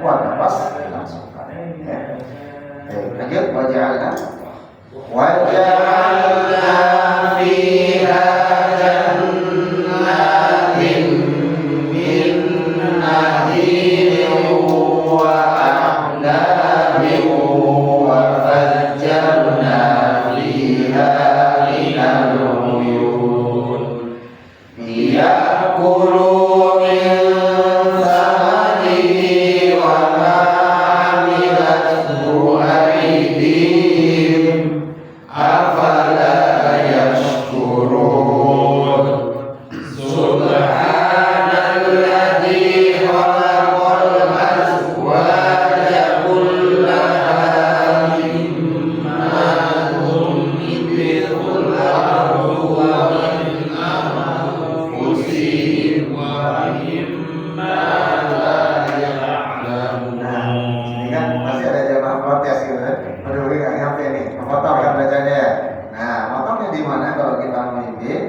kuat nafas langsung. Lanjut, waja'alna fiha jannatin min nakhilin wa a'nabin wa fajjarna fiha minal uyun liya'kulu min thamarihi wa ma 'amilathu aydihim afala yashkurun subhanalladzi khalaqal azwaja kullaha mimma tunbitul ardu wa min anfusihim wa mimma la ya'lamun. Ini kan masih ada jamaah protes gitu kan. Aduh, ini nggak nyampe nih. Memotong kan bacanya ya. Nah, motongnya di mana kalau kita memimpin?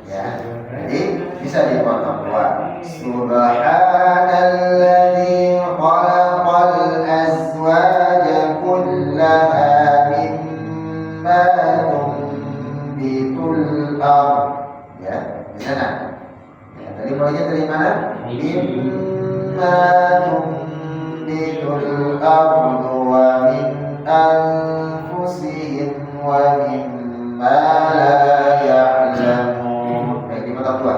Ya, jadi bisa dipotong dua. Subhanalladzi khalaqal azwaja kullaha mimma tunbitul ardh. Ya, di sana. Ya, tadi mulainya dari mana? Mimma tunbitul ardh wa min anfusihim wa mimma la ya'lamun. Baik, dipotong dua.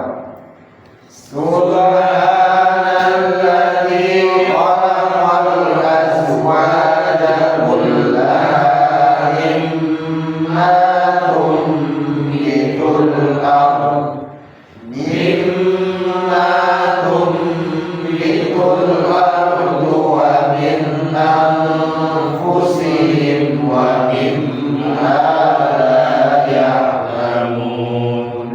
Subhanalladzi khalaqal azwaja kullaha mimma tunbitul ardh mimma tunbitul ardh wa min anfusihim wa mimma la ya'lamun.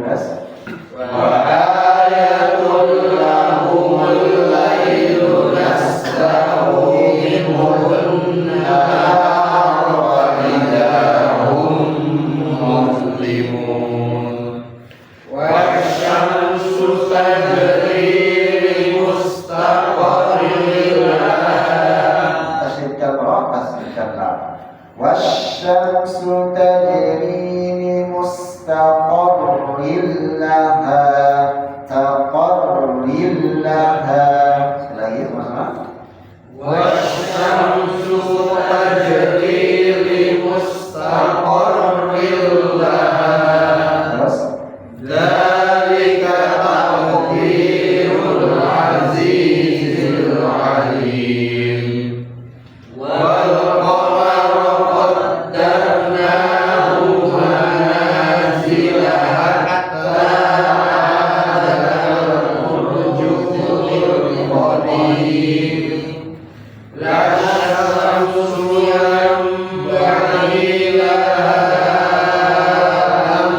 Wa ayatul lahumul lailu naslahu minhun nahar wa idahum muslimun. Wasyamsu tajri li mustaqarrin laha. Wasyamsu tajri li mustaqarrin laha. Taqarrin laha. Sekali lagi sama-sama. Wasyamsu tajri li mustaqarrin laha. Terus dzalika taqdirul azizil alim. Wal qamara qaddarnahu manazila hatta adal urjuqil qadim. La syamsu yanbaghi laha an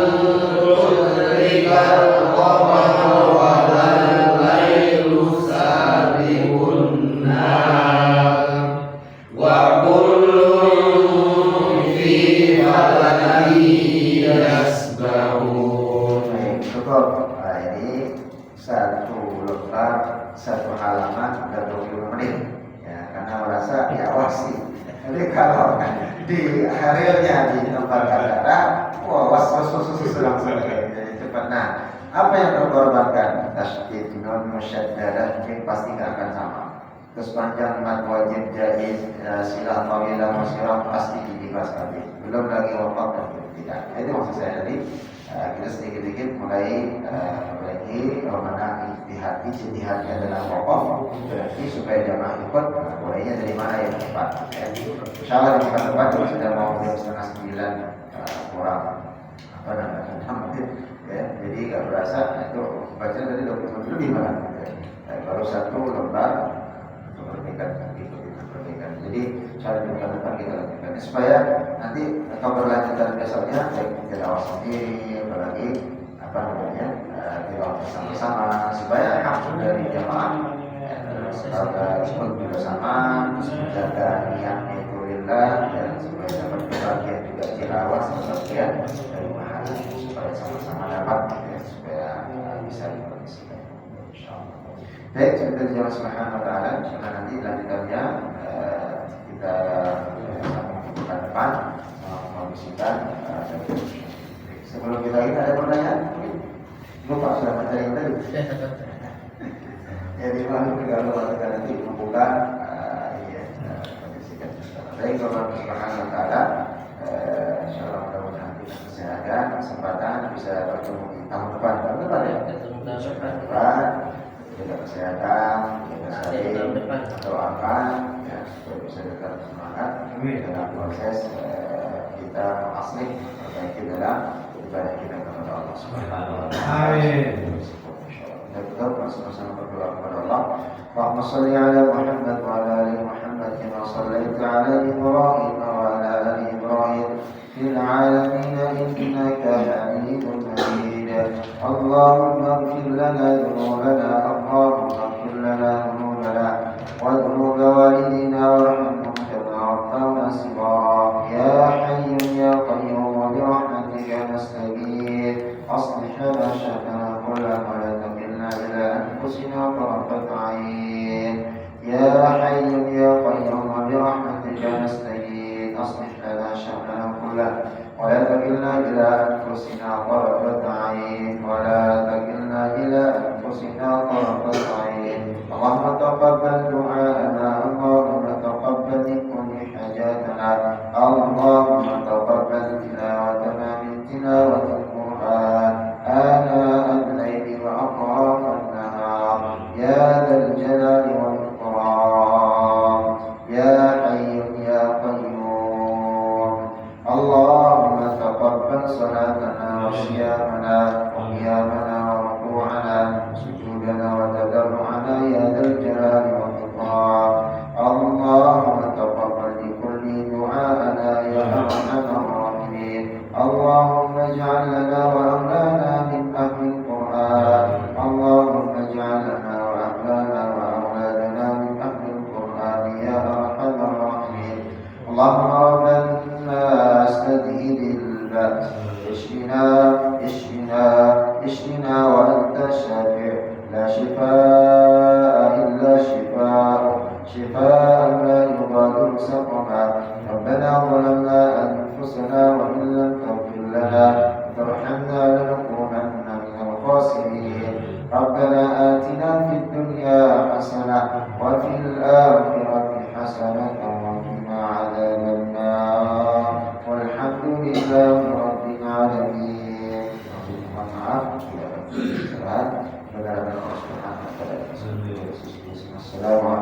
tudrikal qamara wa lal lailu sabiqun nahar wa kullun fi falakin yasbahun. Cukup. Nah, ini satu lembar, satu halaman dan 25 menit. Ya, karena merasa diawasi. Jadi kalau di harilnya di tempat kata, wah was langsung jadi cepat. Nah, apa yang terkorbankan? Tasydid nun musyaddadah ini pasti nggak akan sama. Terus panjang mad wajib jaiz silah tawilah masyarah pasti diikhlaskan. Belum lagi wafat dan tidak. Itu maksud saya tadi. Kita sedikit-sedikit mulai lagi mana ijtihadnya dalam waqaf berarti supaya jamaah ikut mulainya dari mana yang tepat. Insyaallah di pekan depan kita sudah mau jam 8:30 kurang apa namanya ya, jadi nggak berasa itu baca tadi 20 menit lebih malah baru satu lembar untuk perbaikan perbaikan. Jadi cara di pekan depan kita lakukan supaya nanti keberlanjutan besoknya baik tilawah sendiri apalagi apa namanya tilawah bersama-sama supaya hak dari jamaah ikut bersama menjaga niatnya itu lillah dan supaya dapat kebahagiaan juga tilawah sebagian dari pahala supaya sama-sama dapat ya, supaya bisa dikondisikan insyaallah. Baik, kita dijawab subhanahu wa ta'ala. Karena nanti lanjutannya kita sambung Sebelum kita ini ada pertanyaan? Lupa sudah baca yang tadi. Jadi malu kalau nanti membuka baik Allah Subhanahu wa taala, insyaallah mudah-mudahan kita kesehatan, kesempatan bisa bertemu di tahun depan ya. Tahun depan kita kesehatan, kita saling doakan ya supaya bisa tetap semangat dalam proses kita mengaslih perbaiki dalam ibadah kita kepada Allah Subhanahu wa taala. Amin. Kita bersama-sama berdoa kepada Allah. Allahumma shalli ala Muhammad wa ala ali Muhammad kama shallaita ala Ibrahim wa ala ali Ibrahim fil alamin innaka Hamidum Majid. Allahumma ighfir lana dhunubana, Allahumma ighfir lana dhunubana wa dhunub walidina warhamhum kama rabbawna shighara. Ya Hayyu ya Qayyum bi rahmatika nastaghith. Aslih lana sha'nana kullahu wa la takilna ila anfusina tarfata 'ain. Ya Hayyu ya Qayyum bi rahmatika nastaghith. Aslih lana sha'nana kullahu wa la takilna ila anfusina tarfata 'ain wa la takilna ila anfusina tarfata 'ain. Allahumma taqabbal du'ana, Allahumma taqabbal min kulli hajatana, Allahumma taqabbal tilawatana min tilawatil Qur'an آناء الليل وأطراف النهار يا ذا الجلال والإكرام يا حي يا قيوم. اللهم تقبل صلاتنا وصيامنا وقيامنا وركوعنا سجودنا وتضرعنا يا ذا الجلال والإكرام. اللهم تقبل بكل دعاءنا يا أرحم الراحمين. اللهم اجعل لنا وأولانا من أهل القرآن. اللهم اجعل لنا وأولانا وأولادنا من أهل القرآن يا أرحم الراحمين. اللهم رب الناس أذهب البأس، اشفنا وأنت الشافع، لا شفاء إلا شفاء لا يغادر سقما. ربنا ظلمنا أنفسنا وإن لم تغفر لنا وترحمنا لنكونن من الخاسرين. ربنا آتنا في الدنيا حسنة وفي الآخرة حسنة وقنا عذاب النار والحمد لله رب العالمين. Assalamualaikum.